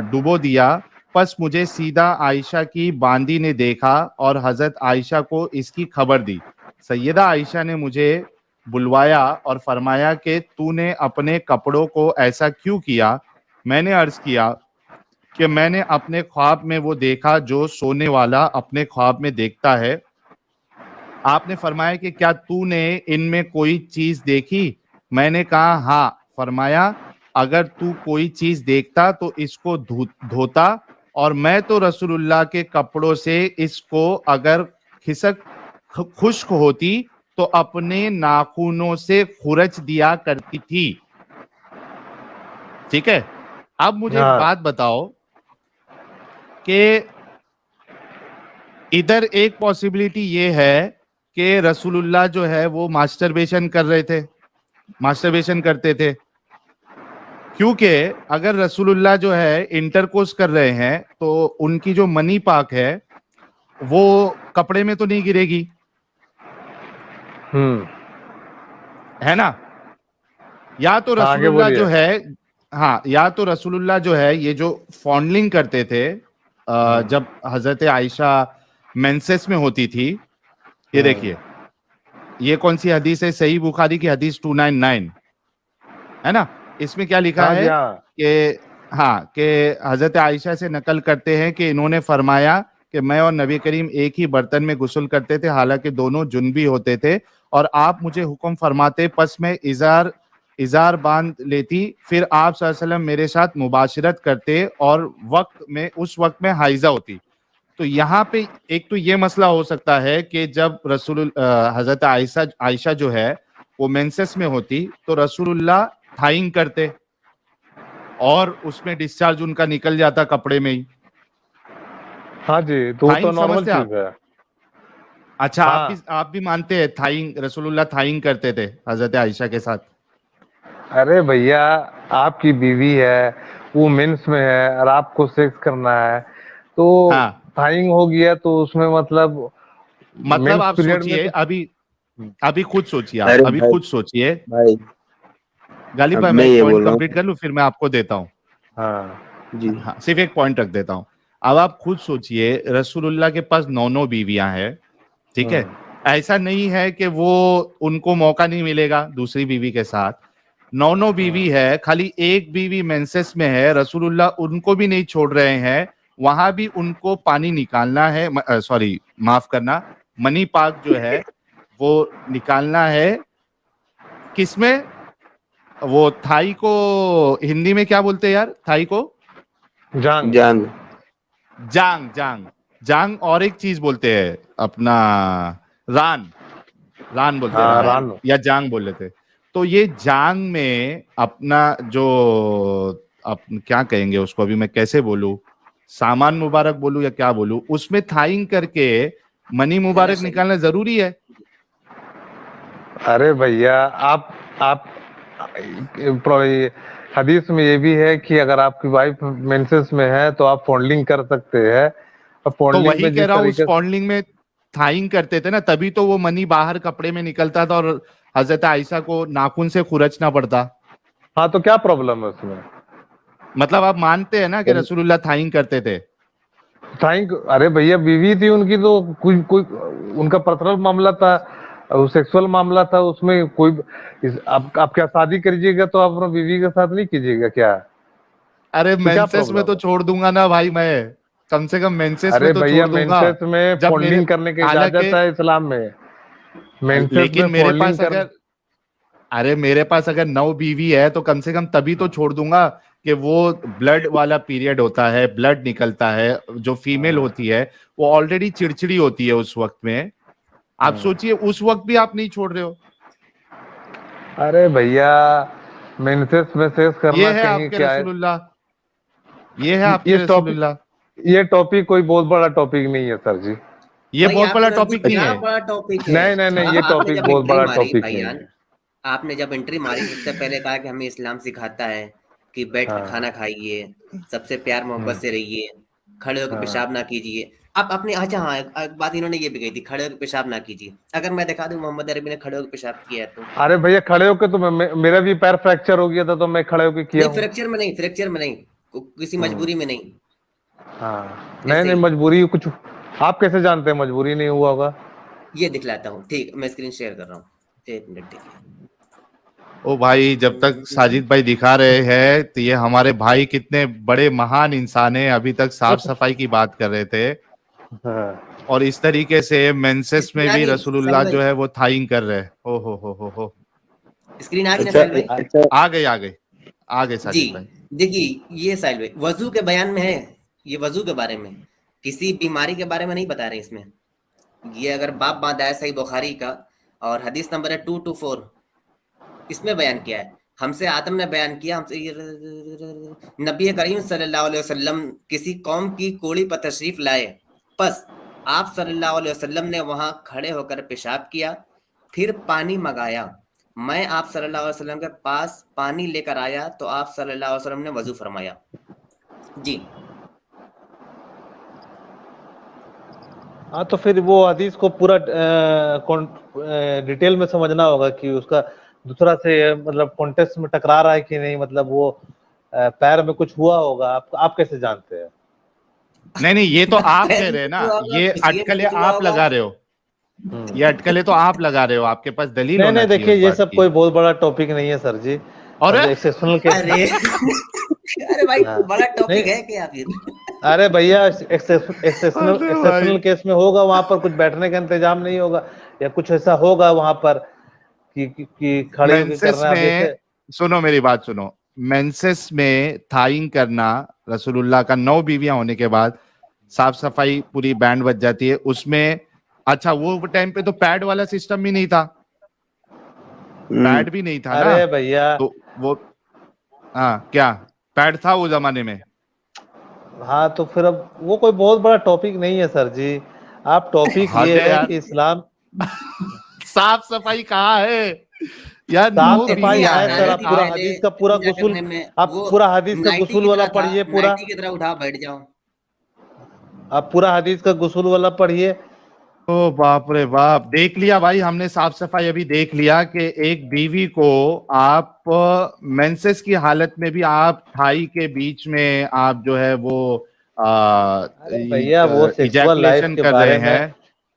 Speaker 1: डुबो दिया। बस मुझे सीधा आयशा की बांदी ने देखा और हजरत आयशा को इसकी खबर दी। सैयदा आयशा ने मुझे बुलवाया और फरमाया कि तूने अपने कपड़ों को ऐसा क्यों किया? मैंने अर्ज किया कि मैंने अपने ख्वाब में वो देखा जो सोने वाला अपने ख्वाब में देखता है। आपने फरमाया कि क्या तूने इनमें कोई चीज देखी? मैंने कहा हाँ। फरमाया अगर तू कोई चीज देखता तो इसको धोता, और मैं तो रसूलुल्लाह के कपड़ों से इसको अगर खिसक खुश्क होती तो अपने नाखूनों से खुरच दिया करती थी। ठीक है, अब मुझे एक
Speaker 2: हाँ।
Speaker 1: बात बताओ कि इधर एक पॉसिबिलिटी ये है कि रसूलुल्लाह जो है वो मास्टरबेशन कर रहे थे, मास्टरबेशन करते थे, क्योंकि अगर रसूलुल्लाह जो है इंटरकोर्स कर रहे हैं तो उनकी जो मनी पाक है वो कपड़े में तो नहीं गिरेगी, है ना। या तो
Speaker 2: आगे
Speaker 1: रसूलुल्लाह
Speaker 2: बोलिए।
Speaker 1: जो है, हाँ, या तो रसूलुल्लाह जो है ये जो फॉन्डलिंग करते थे जब हजरत आयशा मेंसेस में होती थी, ये देखिए, ये कौन सी हदीस है, सही बुखारी की हदीस 299, है ना। इसमें क्या लिखा
Speaker 2: हाँ जी,
Speaker 1: है
Speaker 2: हाँ।
Speaker 1: कि हाँ, कि हजरत आयशा से नकल करते हैं कि इन्होंने फरमाया कि मैं और नबी करीम एक ही बर्तन में गुस्ल करते थे, हालांकि दोनों जुनबी होते थे, और आप मुझे हुक्म फरमाते, पस मैं इजार बांध लेती, फिर आप सल्लल्लाहु अलैहि वसल्लम मेरे साथ मुबाशरत करते और उस वक्त में हाइजा होती। तो यहाँ पे एक तो ये मसला हो सकता है कि जब हजरत आयशा जो है वो मेंसेस में होती तो रसूलुल्लाह थाइंग करते और उसमें डिस्चार्ज उनका निकल जाता कपड़े में ही।
Speaker 2: हाँ जी, तो वो तो
Speaker 1: थाइंग
Speaker 2: नॉर्मल
Speaker 1: समझते आप?
Speaker 2: चीज है।
Speaker 1: अच्छा,
Speaker 2: हाँ।
Speaker 1: आप भी मानते हैं थाइंग, रसूलुल्लाह थाइंग करते थे हजरत आयशा के साथ?
Speaker 2: अरे भैया, आपकी बीवी है, वो मेंस में है और आपको सेक्स करना है, तो
Speaker 1: हाँ,
Speaker 2: थाइंग हो गया तो उसमें मतलब
Speaker 1: मतलब
Speaker 2: मेंस
Speaker 1: आप
Speaker 2: पीरियड में
Speaker 1: सोचिए,
Speaker 2: तो।
Speaker 1: अभी अभी खुद सोचिए, आप
Speaker 4: अरे
Speaker 1: अभी
Speaker 4: भाई,
Speaker 1: खुद सोचिए।
Speaker 4: भाई
Speaker 1: गालिब
Speaker 4: अब
Speaker 1: भाई,
Speaker 4: मैं
Speaker 1: मैं एक
Speaker 4: ये
Speaker 1: पॉइंट
Speaker 4: बोल रहा
Speaker 1: कंप्लीट
Speaker 4: हूँ।
Speaker 1: कर लूं, फिर मैं आपको देता हूं।
Speaker 2: हाँ
Speaker 4: जी।
Speaker 1: हाँ, सिर्फ एक पॉइंट रख देता हूं। अब आप खुद सोचिए, रसूलुल्लाह के पास 9 बीवियां हैं, ठीक है। ऐसा नहीं है कि वो उनको मौका नहीं मिलेगा दूसरी बीवी के साथ, 9 बीवी है, खाली एक बीवी मेंसेस में है, रसूलुल्लाह उनको भी नहीं छोड़ रहे हैं, वहां भी उनको पानी निकालना है, सॉरी माफ करना, मनी पाक जो है वो निकालना है। किसमें? वो थाई को हिंदी में क्या बोलते हैं यार, थाई को?
Speaker 2: जांग।
Speaker 4: जांग।
Speaker 1: जांग, जांग, जांग, और एक चीज बोलते हैं अपना, रान, रान बोलते हैं,
Speaker 2: हाँ,
Speaker 1: रान
Speaker 2: रानो।
Speaker 1: या जांग बोल लेते हैं। तो ये जांग में अपना जो क्या कहेंगे उसको, अभी मैं कैसे बोलूं, सामान मुबारक बोलूं या क्या बोलूं, उसमें थाइंग करके मनी
Speaker 3: कहना
Speaker 1: मुबारक
Speaker 3: सही।
Speaker 1: निकालना जरूरी है।
Speaker 2: अरे भैया, आप ये हदीस में ये भी है कि अगर आपकी वाइफ मेंसेस में है तो आप फॉन्डलिंग कर सकते हैं, और
Speaker 1: तो
Speaker 2: फॉन्डलिंग
Speaker 1: वही
Speaker 2: में
Speaker 1: कह
Speaker 2: जिस
Speaker 1: रहा हूँ, उस
Speaker 2: तरीके से।
Speaker 1: फॉन्डलिंग में थाइंग करते थे ना, तभी तो वो मनी बाहर कपड़े में निकलता था और हजरत आयशा को नाखून से खुरचना पड़ता।
Speaker 2: हाँ, तो क्या प्रॉब्लम है उसमें?
Speaker 1: मतलब आप मानते हैं ना कि रसूलुल्लाह थाइंग करते थे?
Speaker 2: अरे भैया, बीवी थी उनकी, तो कोई कोई उनका पर्सनल मामला था, सेक्सुअल मामला था, उसमें कोई आप क्या शादी करिएगा तो आप अपना बीवी के साथ नहीं कीजिएगा क्या?
Speaker 1: अरे
Speaker 2: तो क्या
Speaker 1: मेंसेस में
Speaker 2: प्रॉब्लम
Speaker 1: तो
Speaker 2: है?
Speaker 1: छोड़ दूंगा ना भाई, मैं कम से कम मेंसेस में
Speaker 2: अरे
Speaker 1: तो
Speaker 2: भैया,
Speaker 1: छोड़ दूंगा।
Speaker 2: मेंसेस में
Speaker 1: जब मेरे,
Speaker 2: फोल्डिंग करने की इजाजत
Speaker 1: हालांकि,
Speaker 2: है इस्लाम में। मेंसेस में
Speaker 1: लेकिन मेरे
Speaker 2: फोल्डिंग
Speaker 1: पास
Speaker 2: कर।
Speaker 1: अगर, अरे मेरे पास अगर 9 बीवी है तो कम से कम तभी तो छोड़ दूंगा कि वो ब्लड वाला पीरियड होता है, ब्लड निकलता है, जो फीमेल होती है वो ऑलरेडी चिड़चिड़ी होती है उस वक्त में। आप सोचिए, उस वक्त भी आप नहीं छोड़ रहे हो।
Speaker 2: अरे भैया, मेंसेस में सेक्स
Speaker 1: ये
Speaker 2: करना
Speaker 1: है
Speaker 2: कहीं
Speaker 1: आपके
Speaker 2: क्या है?
Speaker 1: रसूलुल्लाह, ये है
Speaker 2: ये
Speaker 1: आपके
Speaker 2: टॉपिक
Speaker 1: रसूलुल्लाह।
Speaker 2: ये टॉपिक कोई बहुत बड़ा टॉपिक नहीं है सर जी।
Speaker 1: ये
Speaker 3: भाई
Speaker 1: बहुत बड़ा
Speaker 3: आपके नजदीक
Speaker 1: टॉपिक नहीं
Speaker 3: क्या
Speaker 1: है।
Speaker 3: बड़ा टॉपिक है?
Speaker 2: नहीं नहीं नहीं, ये
Speaker 3: आपने
Speaker 2: टॉपिक
Speaker 3: जब
Speaker 2: बहुत
Speaker 3: एंट्री
Speaker 2: बड़ा
Speaker 3: मारी
Speaker 2: टॉपिक नहीं
Speaker 3: भाईजान,
Speaker 2: है।
Speaker 3: आपने जब एंट्री मारी सबसे पहले कहा कि हमें इस्लाम सिखाता है कि बैठ के खाना
Speaker 2: हाँ
Speaker 3: खाइए, सबसे प्यार मोहब्बत से रहिए, खड़े होकर
Speaker 2: हाँ।
Speaker 3: पेशाब ना कीजिए। आप अपने, अच्छा हाँ, एक बात इन्होंने ये भी कही थी, खड़े होकर पेशाब ना कीजिए। अगर मैं दिखा दूं मोहम्मद अरबी ने खड़े होकर पेशाब किया है तो?
Speaker 2: अरे भैया, खड़े होके तो मेरा भी पैर फ्रैक्चर हो गया था, तो मैं खड़े होके किया
Speaker 3: नहीं,
Speaker 2: हूँ।
Speaker 3: फ्रैक्चर में नहीं, फ्रैक्चर में नहीं, किसी
Speaker 2: हम्म।
Speaker 3: मजबूरी में नहीं,
Speaker 2: हाँ, नहीं
Speaker 3: ऐसे
Speaker 2: नहीं,
Speaker 3: ही।
Speaker 2: मजबूरी कुछ। आप कैसे जानते हैं मजबूरी नहीं हुआ होगा?
Speaker 3: ये दिखलाता हूँ, ठीक, मैं स्क्रीन शेयर कर रहा हूँ, एक मिनट देखिए।
Speaker 1: ओ भाई, जब तक साजिद भाई दिखा रहे हैं तो ये हमारे भाई कितने बड़े महान इंसान है, अभी तक साफ सफाई की बात कर रहे थे
Speaker 2: हाँ।
Speaker 1: और इस तरीके से मेंसेस में
Speaker 3: स्क्रीन आ
Speaker 1: भी
Speaker 3: गई
Speaker 1: रसूलुल्लाह
Speaker 3: साहिल
Speaker 1: जो
Speaker 3: भाई?
Speaker 1: है वो थाइंग कर रहे हैं। ओ हो।
Speaker 3: स्क्रीन आ गई ना
Speaker 4: अच्छा,
Speaker 3: साहिल भाई?
Speaker 4: अच्छा।
Speaker 1: आ गए, आ गए, आ गए
Speaker 3: जी,
Speaker 1: साजिद भाई।
Speaker 3: देखिए ये साहिल भाई वजू के बयान में है, ये वजू के बारे में, किसी बीमारी के बारे में नहीं बता रहे इसमें। ये अगर बाप बांधा है सही बुखारी का, और हदीस नंबर है 224, इसमें बयान किया है हमसे आदम ने बयान किया, हमसे नबी करीम सल्लल्लाहु अलैहि वसल्लम किसी कौम की कोड़ी पर तशरीफ लाए, बस आप सल्लल्लाहु अलैहि वसल्लम ने वहां खड़े होकर पेशाब किया, फिर पानी मंगाया, मैं आप सल्लल्लाहु अलैहि वसल्लम के पास पानी लेकर आया तो आप सल्लल्लाहु अलैहि वसल्लम ने वजू फरमाया। जी
Speaker 2: हाँ, तो फिर वो हदीस को पूरा डिटेल में समझना होगा कि उसका दूसरा से मतलब कॉन्टेक्स्ट में टकरा रहा है कि नहीं, मतलब वो पैर में कुछ हुआ होगा, आप कैसे जानते हैं?
Speaker 1: नहीं, ये तो आप कह रहे हैं ना, ये अटकलें आप लगा रहे हो, ये अटकलें तो आप लगा रहे हो, आपके पास दलील
Speaker 2: नहीं
Speaker 1: होना
Speaker 2: नहीं,
Speaker 1: चाहिए
Speaker 2: देखिए
Speaker 1: उस
Speaker 2: ये
Speaker 1: बात
Speaker 2: सब
Speaker 1: की।
Speaker 2: कोई बहुत बड़ा टॉपिक नहीं है सर जी,
Speaker 1: और
Speaker 2: एक्सेप्शनल केस।
Speaker 3: अरे अरे भाई
Speaker 2: हाँ।
Speaker 3: बड़ा टॉपिक
Speaker 2: नहीं।
Speaker 3: है क्या फिर?
Speaker 2: अरे भैया,
Speaker 1: अरे
Speaker 2: एक्सेप्शनल
Speaker 1: भाई।
Speaker 2: केस में होगा, वहां पर कुछ बैठने का इंतजाम नहीं होगा या कुछ ऐसा होगा वहां पर कि खड़े होकर
Speaker 1: मेंसेस
Speaker 2: करना। अब
Speaker 1: में
Speaker 2: जैसे
Speaker 1: सुनो मेरी बात सुनो, मेंसेस में थाइंग करना, रसूलुल्लाह का 9 बीवियां होने के बाद साफ सफाई पूरी बैंड बज जाती है उसमें। अच्छा, वो टाइम पे तो पैड वाला सिस्टम भी नहीं था, पैड भी नहीं था ना,
Speaker 2: अरे भैया,
Speaker 1: तो वो हाँ क्या पैड था वो जमाने में?
Speaker 2: हाँ तो फिर अब वो कोई बहुत बड़ा टॉपिक नहीं है सर जी। आप टॉपिक
Speaker 1: हद
Speaker 2: ये
Speaker 1: है
Speaker 2: है
Speaker 1: यार।
Speaker 2: कि इस्लाम
Speaker 1: साफ सफाई कहाँ है यार?
Speaker 2: साफ
Speaker 1: 9
Speaker 2: सफाई
Speaker 1: बीवियां
Speaker 2: है सर।
Speaker 1: हैं
Speaker 2: आप
Speaker 3: थी
Speaker 2: पूरा
Speaker 1: आप।
Speaker 3: पहले
Speaker 2: हदीस का पूरा
Speaker 3: पूजा
Speaker 2: गुसूल,
Speaker 3: करने में,
Speaker 2: आप
Speaker 3: वो
Speaker 2: पूरा हदीस का
Speaker 3: नाइटी
Speaker 2: गुसूल
Speaker 3: की
Speaker 2: वाला
Speaker 3: तरह था,
Speaker 2: पढ़िए पूरा,
Speaker 3: नाइटी की तरह उठा बैठ जाओ।
Speaker 2: आप पूरा हदीस का गुसूल वाला पढ़िए।
Speaker 1: ओ बाप रे बाप, देख लिया भाई हमने साफ सफाई अभी देख लिया कि एक बीवी को आप मेंसेस की हालत में भी आप थाई के बीच में आप जो है वो
Speaker 2: अरे भैया, वो सेक्सुअल लाइफ
Speaker 1: इजैकुलेशन
Speaker 2: के
Speaker 1: कर रहे
Speaker 2: बारे में,
Speaker 1: हैं।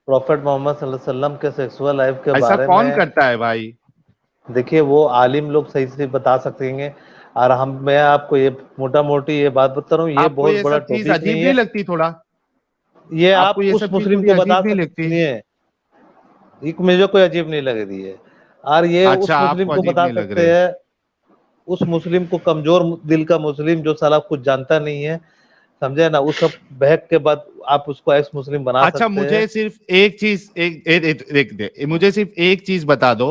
Speaker 2: प्रॉफेट मोहम्मद सल्लल्लाहु अलैहि वसल्लम के सेक्सुअल लाइफ के
Speaker 1: ऐसा
Speaker 2: बारे
Speaker 1: कौन
Speaker 2: में
Speaker 1: करता है भाई?
Speaker 2: देखिए वो आलिम लोग सही से बता सकेंगे। और मैं आपको ये मोटा मोटी ये बात बता रहा हूँ, ये
Speaker 1: आपको
Speaker 2: बहुत
Speaker 1: ये
Speaker 2: बड़ा
Speaker 1: सब चीज
Speaker 2: टॉपिक
Speaker 1: अजीब
Speaker 2: नहीं
Speaker 1: नहीं
Speaker 2: है।
Speaker 1: लगती थोड़ा?
Speaker 2: ये
Speaker 1: आपको
Speaker 2: आप
Speaker 1: ये
Speaker 2: उस
Speaker 1: सब चीज
Speaker 2: मुस्लिम
Speaker 1: थोड़ी
Speaker 2: को बता
Speaker 1: अजीब नहीं
Speaker 2: सकते,
Speaker 1: लगती?
Speaker 2: सुनिए, एक मुझे कोई अजीब नहीं लग रही है। और ये
Speaker 1: अच्छा,
Speaker 2: उस मुस्लिम
Speaker 1: आपको
Speaker 2: को
Speaker 1: अजीब
Speaker 2: बता
Speaker 1: नहीं लग
Speaker 2: सकते
Speaker 1: रहे?
Speaker 2: हैं, उस मुस्लिम को, कमजोर दिल का मुस्लिम जो साला कुछ जानता नहीं है, समझे ना, उस सब बहक के बाद आप उसको एक्स मुस्लिम बना
Speaker 1: अच्छा,
Speaker 2: सकते हैं।
Speaker 1: मुझे सिर्फ एक चीज मुझे सिर्फ एक चीज बता दो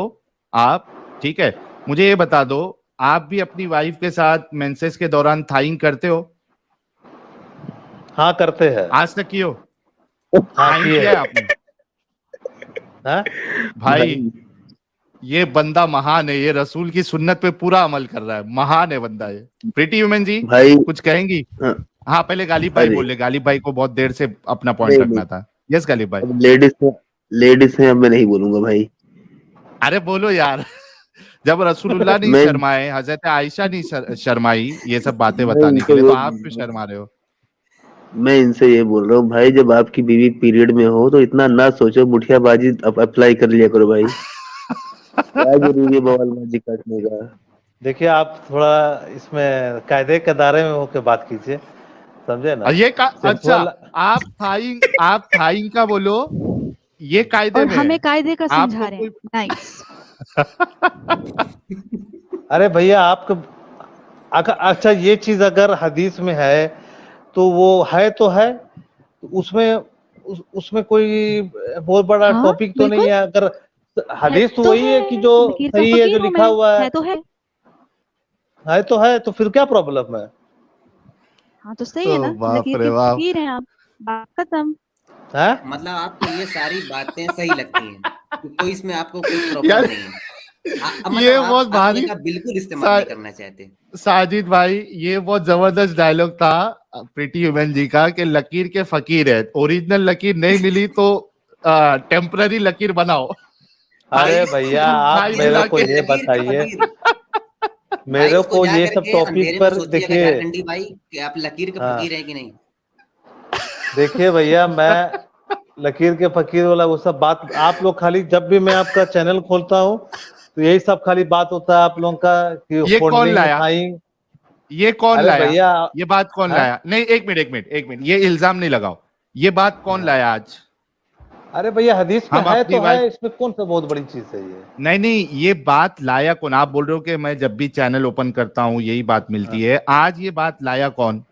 Speaker 1: आप, ठीक है? मुझे ये बता दो, आप भी अपनी वाइफ के साथ मेंसेस के दौरान थाइंग करते हो?
Speaker 2: हाँ करते हैं।
Speaker 1: आज तक कियो?
Speaker 2: हाँ
Speaker 1: थाइंग
Speaker 2: किए
Speaker 1: किया है
Speaker 2: हैं।
Speaker 1: आपने?
Speaker 2: हाँ
Speaker 1: भाई,
Speaker 4: भाई
Speaker 1: ये बंदा महान है, ये रसूल की सुन्नत पे पूरा अमल कर रहा है, महान है बंदा ये। प्रीति वुमेन जी
Speaker 4: भाई
Speaker 1: कुछ कहेंगी?
Speaker 4: हाँ,
Speaker 1: हाँ, पहले गालिब भाई
Speaker 4: अरे
Speaker 1: बोल ले, गालिब भाई को बहुत देर से अपना पॉइंट
Speaker 4: नहीं नहीं,
Speaker 1: रखना था। यस गालिब भाई।
Speaker 4: अब लेडीज हैं, अब मैं नहीं बोलूंगा भाई।
Speaker 1: अरे बोलो यार। जब रसूलुल्लाह नहीं
Speaker 4: मैं
Speaker 1: शर्माए, हजरत आयशा नहीं शर्माई ये सब बातें
Speaker 4: मैं
Speaker 1: बताने के
Speaker 4: इनको
Speaker 1: लिए,
Speaker 4: ये
Speaker 1: तो
Speaker 4: बोल
Speaker 1: आप क्यों
Speaker 4: रहा हूँ,
Speaker 1: शर्मा रहे हो?
Speaker 4: मैं इनसे ये बोल रहा हूँ भाई, जब आपकी बीवी पीरियड में हो तो इतना ना सोचो, मुठियाबाजी अप्लाई कर लिया करो भाई। क्या जरूरी है बवालबाजी काटने का?
Speaker 2: देखिए, आप थोड़ा इसमें कायदे के दायरे में होकर बात कीजिए, समझे ना।
Speaker 1: अच्छा,
Speaker 2: सेक्सुअल,
Speaker 1: आप थाइंग का बोलो, ये कायदे
Speaker 5: और
Speaker 1: में
Speaker 5: हमें
Speaker 1: है।
Speaker 5: कायदे का
Speaker 1: आपको
Speaker 5: समझा रहे
Speaker 1: कोई
Speaker 5: हैं। नाइस।
Speaker 2: अरे भैया आपको, अच्छा ये चीज अगर हदीस में है तो वो है तो है, उसमें उसमें कोई बहुत बड़ा
Speaker 5: हाँ
Speaker 2: टॉपिक तो नहीं
Speaker 5: बिल्कुल
Speaker 2: है। अगर
Speaker 5: है
Speaker 2: हदीस तो
Speaker 5: तो
Speaker 2: वही है कि जो
Speaker 5: लकीर का
Speaker 2: सही है, जो
Speaker 5: फकीर हूँ
Speaker 2: लिखा
Speaker 5: मैं,
Speaker 2: हुआ
Speaker 5: है तो है।
Speaker 2: तो फिर क्या प्रॉब्लम है?
Speaker 5: हाँ तो सही है ना,
Speaker 1: बाप
Speaker 5: लकीर
Speaker 1: रे
Speaker 5: के
Speaker 1: बाप।
Speaker 5: फकीर हैं आप, बात खत्म।
Speaker 2: है
Speaker 3: मतलब आपको ये सारी बातें सही लगती हैं, तो कोई इसमें आपको कोई प्रॉब्लम
Speaker 1: यार,
Speaker 3: नहीं है। मतलब
Speaker 1: ये बहुत
Speaker 3: आप
Speaker 1: भारी
Speaker 3: इनका बिल्कुल इस्तेमाल नहीं करना चाहते।
Speaker 1: साजिद भाई, ये बहुत जबरदस्त डायलॉग था प्रीति वुमेन जी का कि लकीर के फकीर है, ओरिजिनल लकीर नहीं मिली तो टेम्पररी लकीर बनाओ।
Speaker 2: अरे
Speaker 3: भाई
Speaker 2: भैया,
Speaker 3: इसको
Speaker 2: आप
Speaker 1: भाई
Speaker 2: मेरे
Speaker 1: मिला
Speaker 2: को
Speaker 1: के
Speaker 2: ये
Speaker 3: लकीर का
Speaker 2: बताइए,
Speaker 3: फकीर, भाई
Speaker 2: मेरे
Speaker 3: इसको
Speaker 2: को
Speaker 3: जा
Speaker 2: ये सब
Speaker 3: करके
Speaker 2: टॉपिक
Speaker 3: अंधेरे में
Speaker 2: पर
Speaker 3: सोचिएगा
Speaker 2: देखिए।
Speaker 3: झारखंडी भाई कि आप लकीर के
Speaker 2: हाँ
Speaker 3: फकीर हैं कि नहीं।
Speaker 2: देखिए भैया, मैं लकीर के फकीर वाला वो सब बात, आप लोग खाली जब भी मैं आपका चैनल खोलता हूँ तो यही सब खाली बात होता है आप लोगों का कि
Speaker 1: ये कौन
Speaker 2: होल्डिंग
Speaker 1: लाया?
Speaker 2: थाइंग।
Speaker 1: ये कौन
Speaker 2: अरे
Speaker 1: लाया?
Speaker 2: भैया,
Speaker 1: ये बात कौन
Speaker 2: हाँ?
Speaker 1: लाया? नहीं, एक मिनट, ये इल्जाम नहीं लगाओ, ये बात कौन लाया आज?
Speaker 2: अरे भैया, हदीस में
Speaker 1: हम
Speaker 2: है
Speaker 1: अपनी
Speaker 2: तो
Speaker 1: वाइफ,
Speaker 2: है, इसमें कौन सा बहुत बड़ी चीज है ये?
Speaker 1: नहीं, ये बात लाया कौन? आप बोल रहे हो कि मैं जब भी चैनल ओपन करता हूँ यही बात मिलती है, आज ये बात लाया कौन?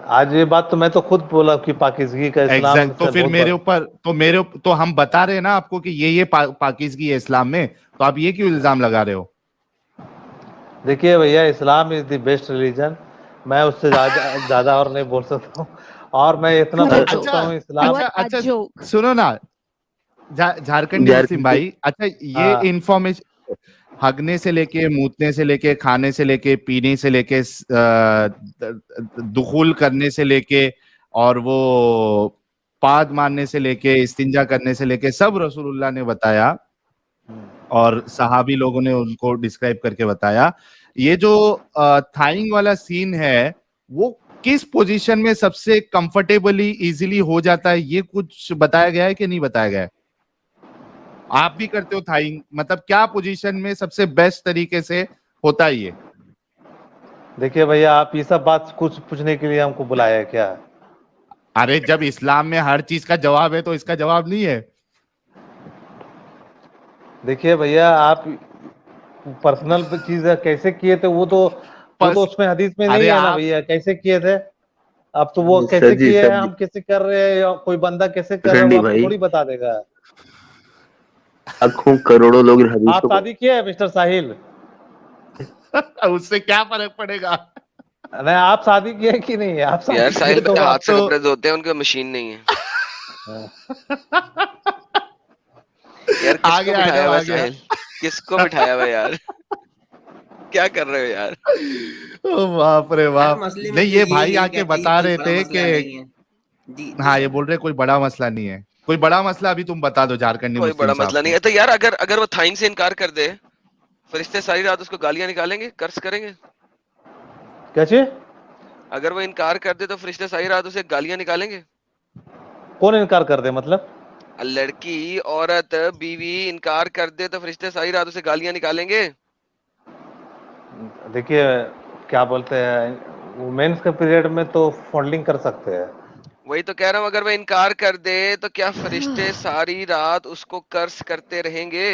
Speaker 2: आज ये बात तो मैं तो खुद बोला कि पाकिज़गी का इस्लाम
Speaker 1: एग्जैक्ट, तो
Speaker 2: से
Speaker 1: फिर
Speaker 2: बहुत
Speaker 1: मेरे ऊपर तो हम बता रहे हैं ना आपको कि ये पाकिज़गी है इस्लाम में, तो आप ये क्यों इल्जाम लगा रहे हो?
Speaker 2: देखिए भैया, Islam is the best religion. मैं उससे ज्यादा और नहीं बोल सकता हूँ। और मैं इतना
Speaker 5: What a
Speaker 2: बोल
Speaker 5: joke.
Speaker 2: सकता हूँ, इस्लाम
Speaker 5: What a
Speaker 1: अच्छा
Speaker 5: joke.
Speaker 1: सुनो ना, झारखंडी मुस्लिम
Speaker 4: झारखंड
Speaker 1: भाई, अच्छा ये
Speaker 2: हाँ।
Speaker 1: इंफॉर्मेशन हगने से लेके, मूतने से लेके, खाने से लेके, पीने से लेके, दुखूल करने से लेके, और वो पाद मारने से लेके, इस्तिंजा करने से लेके, सब रसूलुल्लाह ने बताया और सहाबी लोगों ने उनको डिस्क्राइब करके बताया। ये जो थाइंग वाला सीन है, वो किस पोजीशन में सबसे कंफर्टेबली इजीली हो जाता है, ये कुछ बताया गया है कि नहीं बताया गया है? आप भी करते हो थाइंग, मतलब क्या पोजीशन में सबसे बेस्ट तरीके से होता है ये?
Speaker 2: देखिए भैया, आप ये सब बात कुछ पूछने के लिए हमको बुलाया है क्या?
Speaker 1: अरे जब इस्लाम में हर चीज का जवाब है तो इसका जवाब नहीं है?
Speaker 2: देखिए भैया, आप पर्सनल चीज कैसे किए थे, वो तो उसमें हदीस में नहीं
Speaker 1: अरे
Speaker 2: है ना
Speaker 1: आप,
Speaker 2: भैया, कैसे किए थे? अब तो वो
Speaker 4: सर
Speaker 2: कैसे
Speaker 4: जी,
Speaker 2: किए
Speaker 4: सर
Speaker 2: हैं,
Speaker 4: जी,
Speaker 2: हम कैसे कर रहे हैं, या कोई बंदा कैसे कर रहा है, वो
Speaker 4: झारखंडी
Speaker 2: आपको
Speaker 4: भाई,
Speaker 2: थोड़ी बता देगा।
Speaker 4: लाखों करोड़ों लोग इन
Speaker 2: आप
Speaker 4: हदीसों को
Speaker 2: शादी किए हैं मिस्टर साहिल?
Speaker 1: उससे क्या फर्क पड़ेगा?
Speaker 2: नहीं, आप शादी किए हैं कि नहीं? आप
Speaker 6: यार
Speaker 2: शादी
Speaker 6: साहिल
Speaker 2: किए तो
Speaker 6: भाई हाथ
Speaker 2: आप
Speaker 6: से
Speaker 1: तो
Speaker 6: कपड़े धोते हैं, उनके मशीन नहीं है। यार
Speaker 1: आ
Speaker 6: किसको
Speaker 1: गया
Speaker 6: बिठाया
Speaker 1: एडम,
Speaker 6: हुआ
Speaker 1: आ
Speaker 6: है
Speaker 1: गया।
Speaker 6: साहिल? किसको बिठाया हुआ है यार? क्या कर रहे हो यार?
Speaker 1: ओ बाप रे
Speaker 3: हर
Speaker 1: बाप।
Speaker 3: मसले में
Speaker 1: नहीं,
Speaker 3: तो
Speaker 1: ये
Speaker 3: ये
Speaker 1: भाई
Speaker 3: यही
Speaker 1: आके
Speaker 3: कहते हैं कि
Speaker 1: बता
Speaker 3: कोई
Speaker 1: रहे
Speaker 3: बड़ा
Speaker 1: थे
Speaker 3: मसला
Speaker 1: कि,
Speaker 3: नहीं है। जी
Speaker 1: हाँ, ये
Speaker 3: सर।
Speaker 1: बोल रहे कोई बड़ा मसला नहीं है, कोई बड़ा मसला अभी तुम बता दो झारखंडी
Speaker 6: कोई
Speaker 1: मुस्लिम
Speaker 6: बड़ा
Speaker 1: साहब
Speaker 6: मसला नहीं
Speaker 1: को।
Speaker 6: है। तो यार अगर अगर वो थाइंग से इनकार कर दे, फरिश्ते सारी रात उसको गालियां निकालेंगे, कर्ज करेंगे?
Speaker 2: क्या चीज?
Speaker 6: अगर वो इनकार कर दे तो फरिश्ते सारी रात उसे गालियां निकालेंगे?
Speaker 2: कौन इनकार कर दे मतलब?
Speaker 6: लड़की, औरत, बीवी इनकार कर दे तो फरिश्ते सारी रात उसे गालियां निकालेंगे?
Speaker 2: देखिए, क्या बोलते हैं, वुमेन्स के पीरियड में तो फॉन्डिंग कर सकते हैं।
Speaker 6: वही तो कह रहा हूँ, अगर वो इनकार कर दे तो क्या फरिश्ते सारी रात उसको कर्ज करते रहेंगे?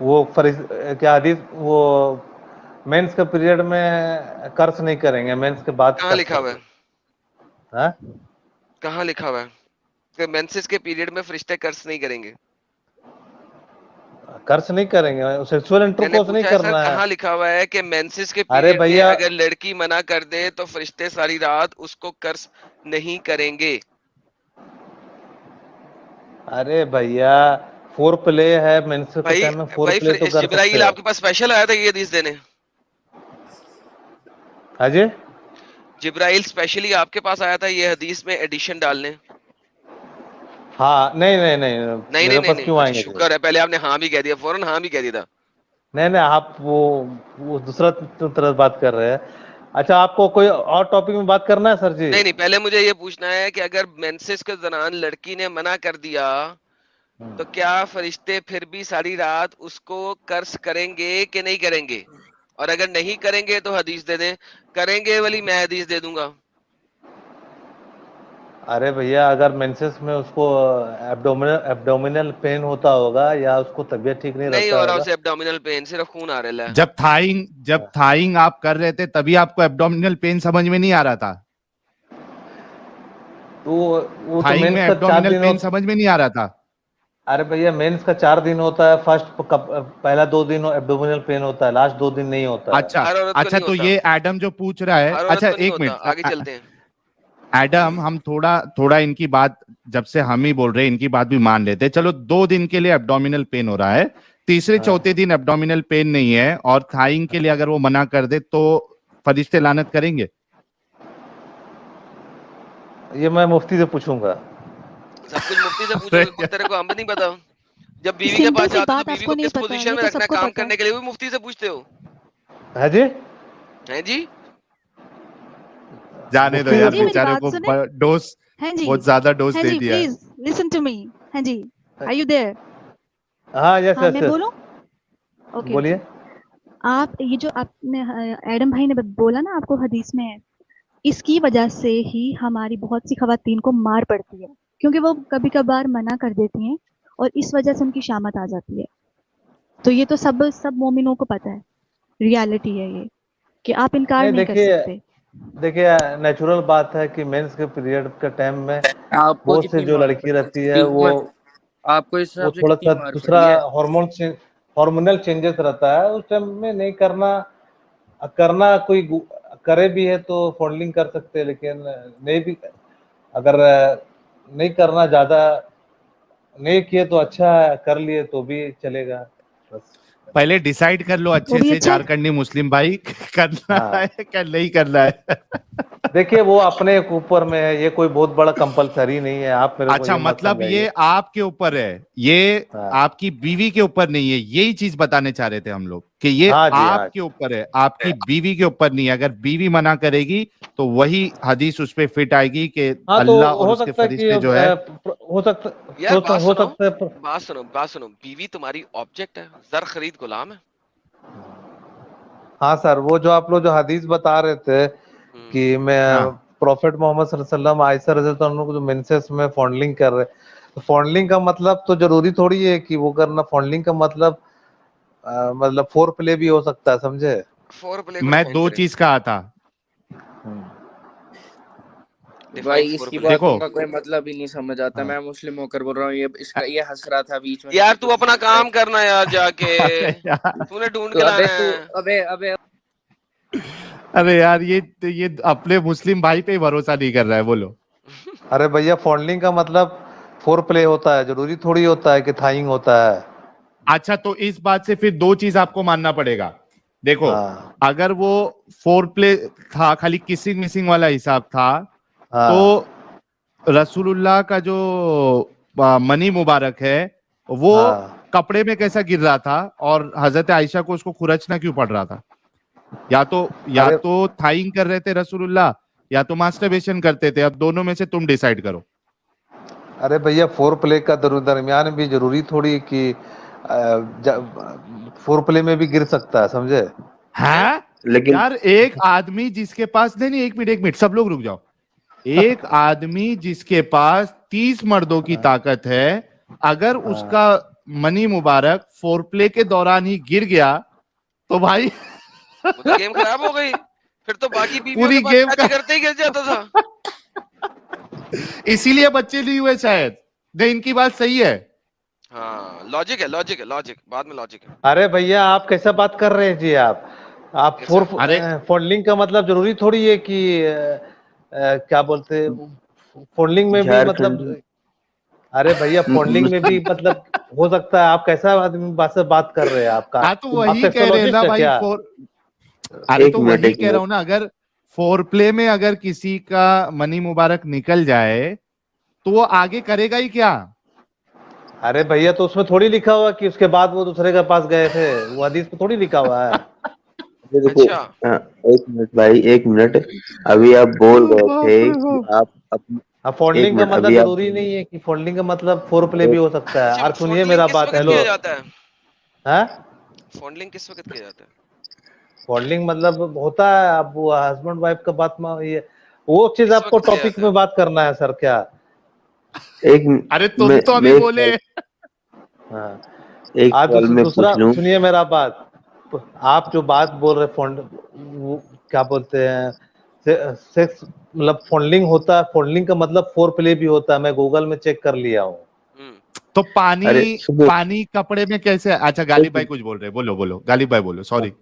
Speaker 2: वो क्या हदीस, वो मेंस के पीरियड में कर्ज नहीं करेंगे, मेंस के बाद
Speaker 6: कहाँ
Speaker 2: कर्ज
Speaker 6: लिखा हुआ
Speaker 2: करते
Speaker 6: है?
Speaker 2: हैं। हाँ?
Speaker 6: कहाँ लिखा हुआ है कि मेंसेस के पीरियड में फरिश्ते कर्ज नहीं करेंगे?
Speaker 2: कर्ज नहीं करेंगे, सेक्सुअल
Speaker 6: मैंने
Speaker 2: इंटरकोर्स नहीं
Speaker 6: पूछा है सर,
Speaker 2: करना है।
Speaker 6: कहाँ लिखा हुआ है कि मेंसेस के
Speaker 2: अरे
Speaker 6: पीरियड में
Speaker 2: भैया,
Speaker 6: अगर लड़की मना कर दे तो फरिश्ते सारी रात उसको कर्ज नहीं करेंगे?
Speaker 2: अरे भैया, फोर प्ले है, मेंस के
Speaker 6: भाई
Speaker 2: टाइम में फोर
Speaker 6: भाई
Speaker 2: प्ले
Speaker 6: फिर
Speaker 2: तो कर सकते
Speaker 6: जिब्राइल
Speaker 2: हैं।
Speaker 6: आपके पास स्पेशल आया था ये हदीस देने?
Speaker 2: हाँ जी।
Speaker 6: जिब्राइल स्पेशली आपके पास आया था ये हदीस में एडिशन डालने?
Speaker 2: हाँ, नहीं नहीं नहीं,
Speaker 6: नहीं नहीं
Speaker 2: मेरे
Speaker 6: नहीं
Speaker 2: पास
Speaker 6: नहीं,
Speaker 2: क्यों
Speaker 6: अच्छा
Speaker 2: आएंगे जी?
Speaker 6: शुक्र है, पहले आपने हाँ भी कह दिया, फौरन हाँ भी कह दिया था।
Speaker 2: नहीं नहीं, आप वो दूसरा तरह बात कर रहे हैं। अच्छा, आपको कोई और टॉपिक में बात करना है सर जी?
Speaker 6: नहीं नहीं, पहले मुझे ये पूछना है कि अगर मेंसेस के दौरान लड़की ने मना कर दिया तो क्या फरिश्ते फिर भी सारी रात उसको कर्ज करेंगे कि नहीं करेंगे? और अगर नहीं करेंगे तो हदीस दे दें, करेंगे वाली मैं हदीस दे दूंगा।
Speaker 2: अरे भैया, अगर मेंसेस में उसको एब्डोमिनल पेन होता होगा, या उसको तबीयत ठीक नहीं
Speaker 6: नहीं
Speaker 2: रहता
Speaker 6: हो रहा
Speaker 2: होगा।
Speaker 6: उसे एब्डोमिनल पेन, सिर्फ खून आ रहा है।
Speaker 1: जब थाइंग आप कर रहे थे तभी आपको एब्डोमिनल पेन समझ में नहीं आ रहा था?
Speaker 2: तो वो तो
Speaker 1: थाइंग में
Speaker 2: मेंस का 4
Speaker 1: एब्डोमिनल
Speaker 2: दिन
Speaker 1: पेन समझ में नहीं आ रहा था?
Speaker 2: अरे भैया, मेंस का 4 दिन होता है। पहला 2 दिन एब्डोमिनल पेन होता है, लास्ट 2 दिन नहीं होता है।
Speaker 1: अच्छा,
Speaker 6: हर औरत को
Speaker 1: अच्छा,
Speaker 6: नहीं
Speaker 1: तो
Speaker 6: होता,
Speaker 1: ये एडम जो पूछ रहा है,
Speaker 6: हर औरत
Speaker 1: अच्छा
Speaker 6: को नहीं
Speaker 1: एक
Speaker 6: होता।
Speaker 1: मिनट,
Speaker 6: आगे चलते हैं।
Speaker 1: एडम, हम थोड़ा थोड़ा इनकी बात, जब से हम ही बोल रहे हैं इनकी बात भी मान लेते हैं। चलो, 2 दिन के लिए एब्डोमिनल पेन हो रहा है, तीसरे
Speaker 2: हाँ।
Speaker 1: चौथे दिन एब्डोमिनल पेन नहीं है, और थाइंग के लिए अगर वो मना कर दे तो फरिश्ते लानत करेंगे?
Speaker 2: ये मैं मुफ्ती से पूछूंगा।
Speaker 6: सब कुछ मुफ्ती से पूछोगे, तेरे को हम नहीं पता? जब बीवी के
Speaker 5: सिंपल
Speaker 6: पास
Speaker 5: सी
Speaker 6: जाते हो तो
Speaker 5: बात
Speaker 6: बीवी
Speaker 5: आपको
Speaker 6: को
Speaker 5: नहीं
Speaker 6: किस
Speaker 5: पता,
Speaker 6: पोजीशन
Speaker 5: ये
Speaker 6: में
Speaker 5: तो
Speaker 6: रखना है
Speaker 5: सबको
Speaker 6: काम
Speaker 5: पता है।
Speaker 6: करने के लिए, वो मुफ्ती से पूछते हो?
Speaker 2: है जी?
Speaker 6: हैं जी?
Speaker 1: जाने दो
Speaker 2: मुफ्ती
Speaker 1: यार,
Speaker 5: जी, मेरी
Speaker 1: बेचारे
Speaker 5: बात
Speaker 1: को
Speaker 5: सुने।
Speaker 1: डोज,
Speaker 5: हाँ जी,
Speaker 1: बहुत ज्यादा डोज
Speaker 5: हाँ
Speaker 1: दे
Speaker 5: जी,
Speaker 1: दिया है।
Speaker 5: Please listen to me. हाँ जी, आर यू देयर?
Speaker 2: हाँ, यस
Speaker 5: हाँ,
Speaker 2: यस
Speaker 5: मैं
Speaker 2: यस,
Speaker 5: बोलूं? ओके
Speaker 2: बोलिए।
Speaker 5: ओके। आप ये जो आपने एडम भाई ने बोला ना, आपको हदीस में है, इसकी वजह से ही हमारी बहुत सी खवातीन को मार पड़ती है, क्योंकि वो कभी कभार मना कर देती हैं और इस वजह से उनकी शामत आ जाती है। तो ये तो सब सब मोमिनों को पता है, रियलिटी है ये, कि आप इनकार
Speaker 2: नहीं,
Speaker 5: नहीं कर
Speaker 2: देखिए
Speaker 5: सकते।
Speaker 2: देखिए, नेचुरल बात है कि मेंस के पीरियड के टाइम में
Speaker 7: आपको
Speaker 2: बहुत से
Speaker 7: कितनी
Speaker 2: जो
Speaker 7: मार
Speaker 2: लड़की
Speaker 7: पड़ी है?
Speaker 2: रहती है,
Speaker 7: स्पीक वन। आपको इस
Speaker 2: वो
Speaker 7: हिसाब से
Speaker 2: थोड़ा
Speaker 7: कितनी
Speaker 2: सा
Speaker 7: मार
Speaker 2: दूसरा
Speaker 7: पड़ी है?
Speaker 2: हार्मोनल चेंजेस रहता है, उस टाइम में नहीं करना कोई करे भी है तो फॉन्डलिंग कर सकते हैं, लेकिन नहीं भी अगर नहीं करना, ज्यादा नहीं किए तो अच्छा है, कर लिए तो भी चलेगा। बस
Speaker 1: पहले डिसाइड कर लो
Speaker 5: वो
Speaker 1: अच्छे
Speaker 5: भी
Speaker 1: से
Speaker 5: अच्छा है।
Speaker 1: झारखंडी मुस्लिम भाई, करना
Speaker 2: हाँ,
Speaker 1: है क्या नहीं करना है।
Speaker 2: देखिए वो अपने ऊपर में है, ये कोई बहुत बड़ा कंपलसरी नहीं है, आप मेरे को
Speaker 1: अच्छा,
Speaker 2: ये मत
Speaker 1: मतलब ये
Speaker 2: समझाइए।
Speaker 1: आपके ऊपर है, ये
Speaker 2: हाँ
Speaker 1: आपकी बीवी के ऊपर नहीं है, यही चीज बताने चाह रहे थे हम लोग कि ये
Speaker 2: हाँ जी, हाँ
Speaker 1: आपके ऊपर है, आपकी बीवी के ऊपर नहीं है। अगर बीवी मना करेगी तो वही हदीस उस पे फिट आएगी कि
Speaker 2: हाँ, तो
Speaker 1: अल्लाह और
Speaker 2: हो
Speaker 1: उसके
Speaker 2: सकता है कि
Speaker 1: फरिश्ते जो है।
Speaker 2: हो सकता
Speaker 6: यार
Speaker 2: हो सकता है
Speaker 6: बात सुनो, बीवी तुम्हारी ऑब्जेक्ट है, जर खरीद गुलाम है।
Speaker 2: हाँ सर, वो जो आप लोग जो हदीस बता रहे थे कि मैं
Speaker 1: हाँ,
Speaker 2: प्रॉफिट मोहम्मद सल्लल्लाहु अलैहि वसल्लम आयशा रज़ी अल्लाह अन्हा को जो मेंसेस में फॉन्डलिंग कर रहे, तो फॉन्डलिंग का मतलब तो जरूरी थोड़ी है कि वो करना, फॉन्डलिंग का मतलब फोर प्ले भी हो सकता है, समझे।
Speaker 6: फोर प्ले को
Speaker 1: मैं
Speaker 6: डिफाइन
Speaker 1: दो
Speaker 6: करें,
Speaker 1: चीज कहा था।
Speaker 6: डिफाइन
Speaker 7: भाई
Speaker 6: फोर
Speaker 7: इसकी
Speaker 6: प्ले।
Speaker 1: देखो,
Speaker 7: बातों का कोई मतलब ही नहीं समझ आता। मैं मुस्लिम होकर बोल रहा हूँ, ये हंस रहा था बीच में,
Speaker 6: यार
Speaker 7: कभी
Speaker 6: तू
Speaker 7: कुछ
Speaker 6: अपना
Speaker 7: बोल रहा है।
Speaker 6: काम करना यार जाके,
Speaker 1: अरे यार,
Speaker 6: तूने ढूंढ
Speaker 7: तो
Speaker 6: के
Speaker 7: अबे
Speaker 6: लाना
Speaker 7: तू,
Speaker 6: है।
Speaker 7: अबे
Speaker 1: अरे यार, ये अपने मुस्लिम भाई पे ही भरोसा नहीं कर रहा है, बोलो।
Speaker 2: अरे भैया, फॉन्डलिंग का मतलब फोर प्ले होता है, जरूरी थोड़ी होता है कि थाइंग होता है।
Speaker 1: अच्छा, तो इस बात से फिर दो चीज आपको मानना पड़ेगा। देखो,
Speaker 2: हाँ
Speaker 1: अगर वो फोर प्ले था, खाली किसिंग मिसिंग वाला हिसाब था, तो
Speaker 2: हाँ
Speaker 1: रसूलुल्लाह का जो मनी मुबारक है, वो
Speaker 2: हाँ।
Speaker 1: कपड़े में कैसा गिर रहा था, और हजरत आयशा को उसको खुरचना क्यों पड़ रहा था? या
Speaker 2: अरे
Speaker 1: तो थाइंग कर रहे थे रसूलुल्लाह, या तो मास्टरबेशन करते थे। अब दोनों में से तुम डिसाइड करो।
Speaker 2: अरे भैया, फोर प्ले का दरमियान भी जरूरी थोड़ी कि फोर प्ले में भी गिर सकता है, समझे।
Speaker 6: हैं?
Speaker 1: है
Speaker 4: लेकिन
Speaker 1: यार, एक आदमी जिसके पास, नहीं नहीं, एक मिनट, सब लोग रुक जाओ। एक आदमी जिसके पास 30 मर्दों की ताकत है, अगर
Speaker 2: हाँ।
Speaker 1: उसका मनी मुबारक फोर प्ले के दौरान ही गिर गया, तो भाई
Speaker 6: वो तो गेम खराब हो गई, फिर तो बाकी बीवियों के
Speaker 1: पूरी
Speaker 6: पास
Speaker 1: गेम का।
Speaker 6: टच करते ही गिर जाता था।
Speaker 1: इसीलिए बच्चे नहीं हुए शायद। नहीं, इनकी बात सही है।
Speaker 6: हाँ, लॉजिक है, लॉजिक है, लॉजिक बाद में लॉजिक है।
Speaker 2: अरे भैया, आप कैसा बात कर रहे हैं जी आप
Speaker 6: कैसा?
Speaker 1: अरे
Speaker 2: फॉन्डलिंग का मतलब जरूरी थोड़ी है कि क्या बोलते फॉन्डलिंग में भी मतलब।
Speaker 4: झारखंड
Speaker 2: अरे भैया, फॉन्डलिंग में भी
Speaker 4: मुस्लिम
Speaker 2: मतलब हो सकता है। आप कैसा आदमी बात से बात कर रहे हैं?
Speaker 1: हाँ, तो
Speaker 2: आप
Speaker 1: वही कह रहे हैं ना
Speaker 2: सेक्सोलॉजिस्ट है
Speaker 1: भाई,
Speaker 2: क्या?
Speaker 1: अरे
Speaker 4: एक
Speaker 1: तो
Speaker 4: मिनट,
Speaker 1: वही
Speaker 4: एक
Speaker 1: कह रहा
Speaker 4: मिनट।
Speaker 1: हूं ना, अगर फोर प्ले में अगर किसी का मनी मुबारक निकल जाए, तो वो आगे करेगा ही क्या?
Speaker 2: अरे भैया, तो उसमें थोड़ी लिखा हुआ कि उसके बाद वो दूसरे के पास गए थे, वो हदीस में थोड़ी लिखा हुआ है।
Speaker 4: ये देखो,
Speaker 6: अच्छा,
Speaker 4: हाँ, एक मिनट भाई, एक मिनट। अभी आप बोल रहे
Speaker 1: बाप
Speaker 4: थे
Speaker 1: रे
Speaker 4: कि
Speaker 1: बाप।
Speaker 4: आप अपनी,
Speaker 2: अब
Speaker 4: एक
Speaker 2: फॉन्डलिंग का
Speaker 4: मिनट,
Speaker 2: मतलब
Speaker 4: अभी आप
Speaker 2: जरूरी नहीं है कि फॉन्डलिंग का मतलब फोर प्ले भी हो सकता है।
Speaker 6: अच्छा,
Speaker 2: और सुनिए
Speaker 6: फॉन्डलिंग
Speaker 2: मेरा
Speaker 6: किस
Speaker 2: बात,
Speaker 6: वक्त
Speaker 2: हेलो।
Speaker 6: किया जाता है?
Speaker 2: है
Speaker 6: फॉन्डलिंग किस वक्त किया जाता है?
Speaker 2: फॉन्डलिंग मतलब होता है, अब वो हस्बैंड वाइफ का बात में ये वो चीज
Speaker 6: किस
Speaker 2: आपको
Speaker 6: वक्त किया
Speaker 2: टॉपिक
Speaker 6: जाता है?
Speaker 2: में बात करना है सर क्या?
Speaker 4: एक
Speaker 1: अरे तुम तो अभी
Speaker 4: मैं
Speaker 1: बोले।
Speaker 2: हाँ।
Speaker 4: एक
Speaker 2: आज
Speaker 4: सवाल में
Speaker 2: दूसरा
Speaker 4: पूछ लूं।
Speaker 2: सुनिए मेरा बात। आप जो बात बोल रहे फॉन्ड, वो क्या बोलते हैं, सेक्स मतलब फॉन्डलिंग होता है। फॉन्डलिंग का मतलब फोर प्ले भी होता है, मैं गूगल में चेक कर लिया हूँ।
Speaker 6: हम्म,
Speaker 1: तो पानी,
Speaker 4: अरे सुनो,
Speaker 1: पानी कपड़े में कैसे? अच्छा, गालिब भाई कुछ बोल रहे हैं, बोलो बोलो, गालिब भाई बोलो, सॉरी।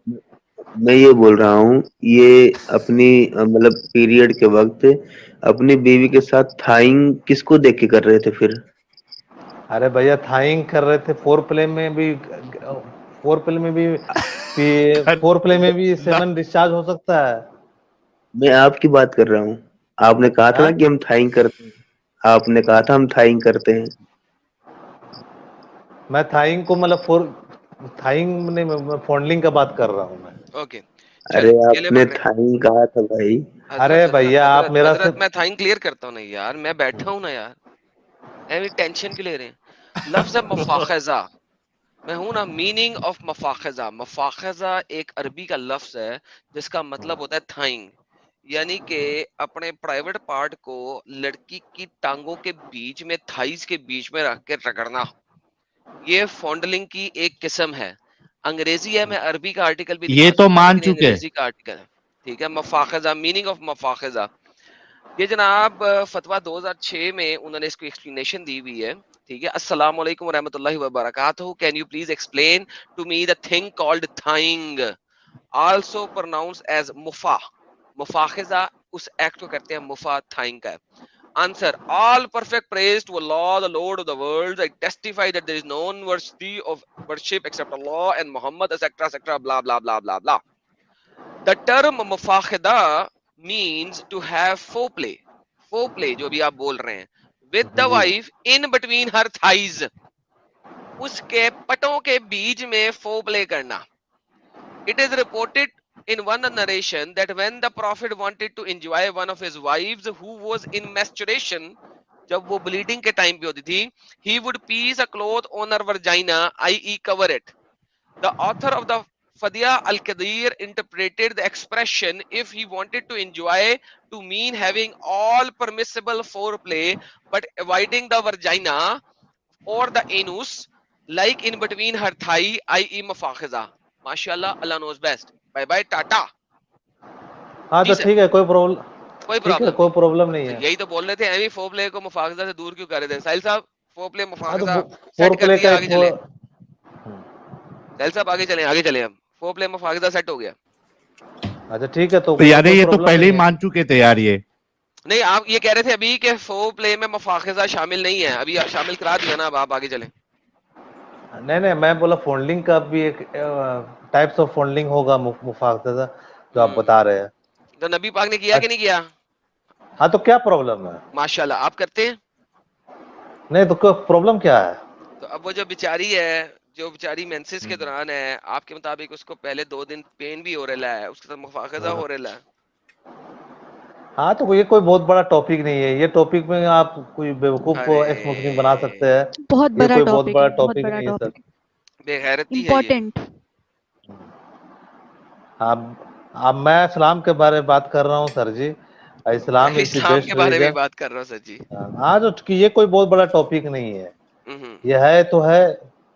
Speaker 4: मैं ये बोल रहा हूँ, ये अपनी मतलब पीरियड के वक्त अपनी बीवी के साथ थाइंग किसको देख के कर रहे थे फिर?
Speaker 2: अरे भैया, थाइंग कर रहे थे, फोर प्ले में भी सेमन डिस्चार्ज हो सकता है।
Speaker 4: मैं आपकी बात कर रहा हूँ। आपने कहा था ना
Speaker 2: हाँ,
Speaker 4: कि हम थाइंग करते हैं। आपने कहा था हम थाइंग करते हैं।
Speaker 2: मैं थाइंग को मतलब थाइंग नहीं, मैं फॉन्डलिंग का बात कर रहा हूँ मैं।
Speaker 6: ओके,
Speaker 4: अरे
Speaker 6: चल केले
Speaker 4: आपने
Speaker 6: पकड़े।
Speaker 4: थाइंग कहा था भाई।
Speaker 6: हजरत
Speaker 2: अरे
Speaker 6: हजरत
Speaker 2: भैया, आप
Speaker 6: हजरत
Speaker 2: मेरा से
Speaker 6: हजरत मैं थाइंग क्लियर करता हूँ ना यार, मैं बैठा हूँ ना यार, ऐवी टेंशन क्यों ले रहे हैं? लफ्ज है मफाखजा, मैं हूं ना। मीनिंग ऑफ मफाखजा, मफाखजा एक अरबी का लफ्ज है जिसका मतलब होता है थाइंग, यानी कि अपने प्राइवेट पार्ट को लड़की की टांगों के बीच में, थाइज के बीच में रख के रगड़ना, ये फॉन्डलिंग की एक किस्म है। अंग्रेजी है, मैं अरबी का आर्टिकल भी
Speaker 1: ये
Speaker 6: दिखा
Speaker 1: तो
Speaker 6: सकता हूँ,
Speaker 1: मान
Speaker 6: लेकिन ये
Speaker 1: चुके।
Speaker 6: अंग्रेजी का आर्टिकल है। ठीक है, मफाखजा, मीनिंग ऑफ मफाखजा, ये जनाब फतवा 2006 में उन्होंने इसको एक्सप्लेनेशन दी हुई है ठीक है, अस्सलाम वालेकुम रहमतुल्लाहि व बरकातहू, can you please explain to me the thing called थाइंग, आल्सो प्रोनाउंस एज मुफा। मुफाखिजा उस एक्ट को करते हैं, मुफा थाइंग का है। Answer: all perfect praise to Allah, the Lord of the worlds. I testify that there is none worthy of worship except Allah and Muhammad, etc., etc., blah blah blah blah blah. The term mufakhida means to have foreplay. Foreplay जो भी आप बोल रहे हैं, with the wife in between her thighs. उसके पटों के बीच में foreplay करना. It is reported in one narration that when the Prophet wanted to enjoy one of his wives who was in menstruation, जब वो bleeding के time पे होती थी, he would piece a cloth on her vagina, i.e. cover it. The author of the Fadia al-Qadir interpreted the expression if he wanted to enjoy to mean having all permissible foreplay but avoiding the vagina or the anus, like in between her thigh, i.e. mafakhiza. Mashallah, Allah knows best. Bye bye tata.
Speaker 2: हाँ तो ठीक है, कोई प्रॉब्लम,
Speaker 6: कोई
Speaker 2: ठीक है, कोई प्रॉब्लम नहीं है।
Speaker 6: यही तो बोल रहे थे, एमी फोरप्ले को मुफाखिजा से दूर क्यों कर रहे थे साहिल साहब? फोरप्ले मुफाखिजा सेट कर दिया, आगे चले साहिल साहब, आगे चले, आगे चले। हम फोरप्ले मुफाखिजा सेट हो गया।
Speaker 2: अच्छा ठीक है, तो
Speaker 1: यार ये तो पहले ही मान चुके थे यार। ये
Speaker 6: नहीं, आप ये कह रहे थे अभी कि फोरप्ले में मुफाखिजा शामिल नहीं है, अभी शामिल करा दिया ना, अब आप आगे चले।
Speaker 2: नहीं, मैं बोला फॉन्डलिंग का भी एक टाइप्स ऑफ फॉन्डलिंग होगा मुफाखिजा जो आप बता रहे हैं।
Speaker 6: तो नबी पाक ने किया कि नहीं किया?
Speaker 2: हाँ, तो क्या प्रॉब्लम है?
Speaker 6: माशाल्लाह, आप करते हैं?
Speaker 2: नहीं तो क्या प्रॉब्लम क्या है?
Speaker 6: तो अब वो जो बेचारी है, जो बेचारी मेंसेस के दौरान है, आपके मुताबिक उसको पहले 2 दिन पेन भी हो रहा है, उसके साथ मुफाखिजा हो रहा है।
Speaker 2: हाँ तो ये कोई बहुत बड़ा टॉपिक नहीं है, ये टॉपिक में आप कोई बेवकूफ को एक्स मुस्लिम बना सकते हैं।
Speaker 5: बहुत बड़ा
Speaker 2: कोई बहुत बड़ा
Speaker 5: टॉपिक
Speaker 2: टॉपिक नहीं है सर,
Speaker 6: बेगैरती है
Speaker 5: इम्पोर्टेंट।
Speaker 2: अब मैं इस्लाम के बारे में बात कर रहा हूँ सर जी। इस्लाम
Speaker 6: के बारे में बात कर रहा हूँ सर जी।
Speaker 2: हाँ, जो ये कोई बहुत बड़ा टॉपिक नहीं है, ये है तो है,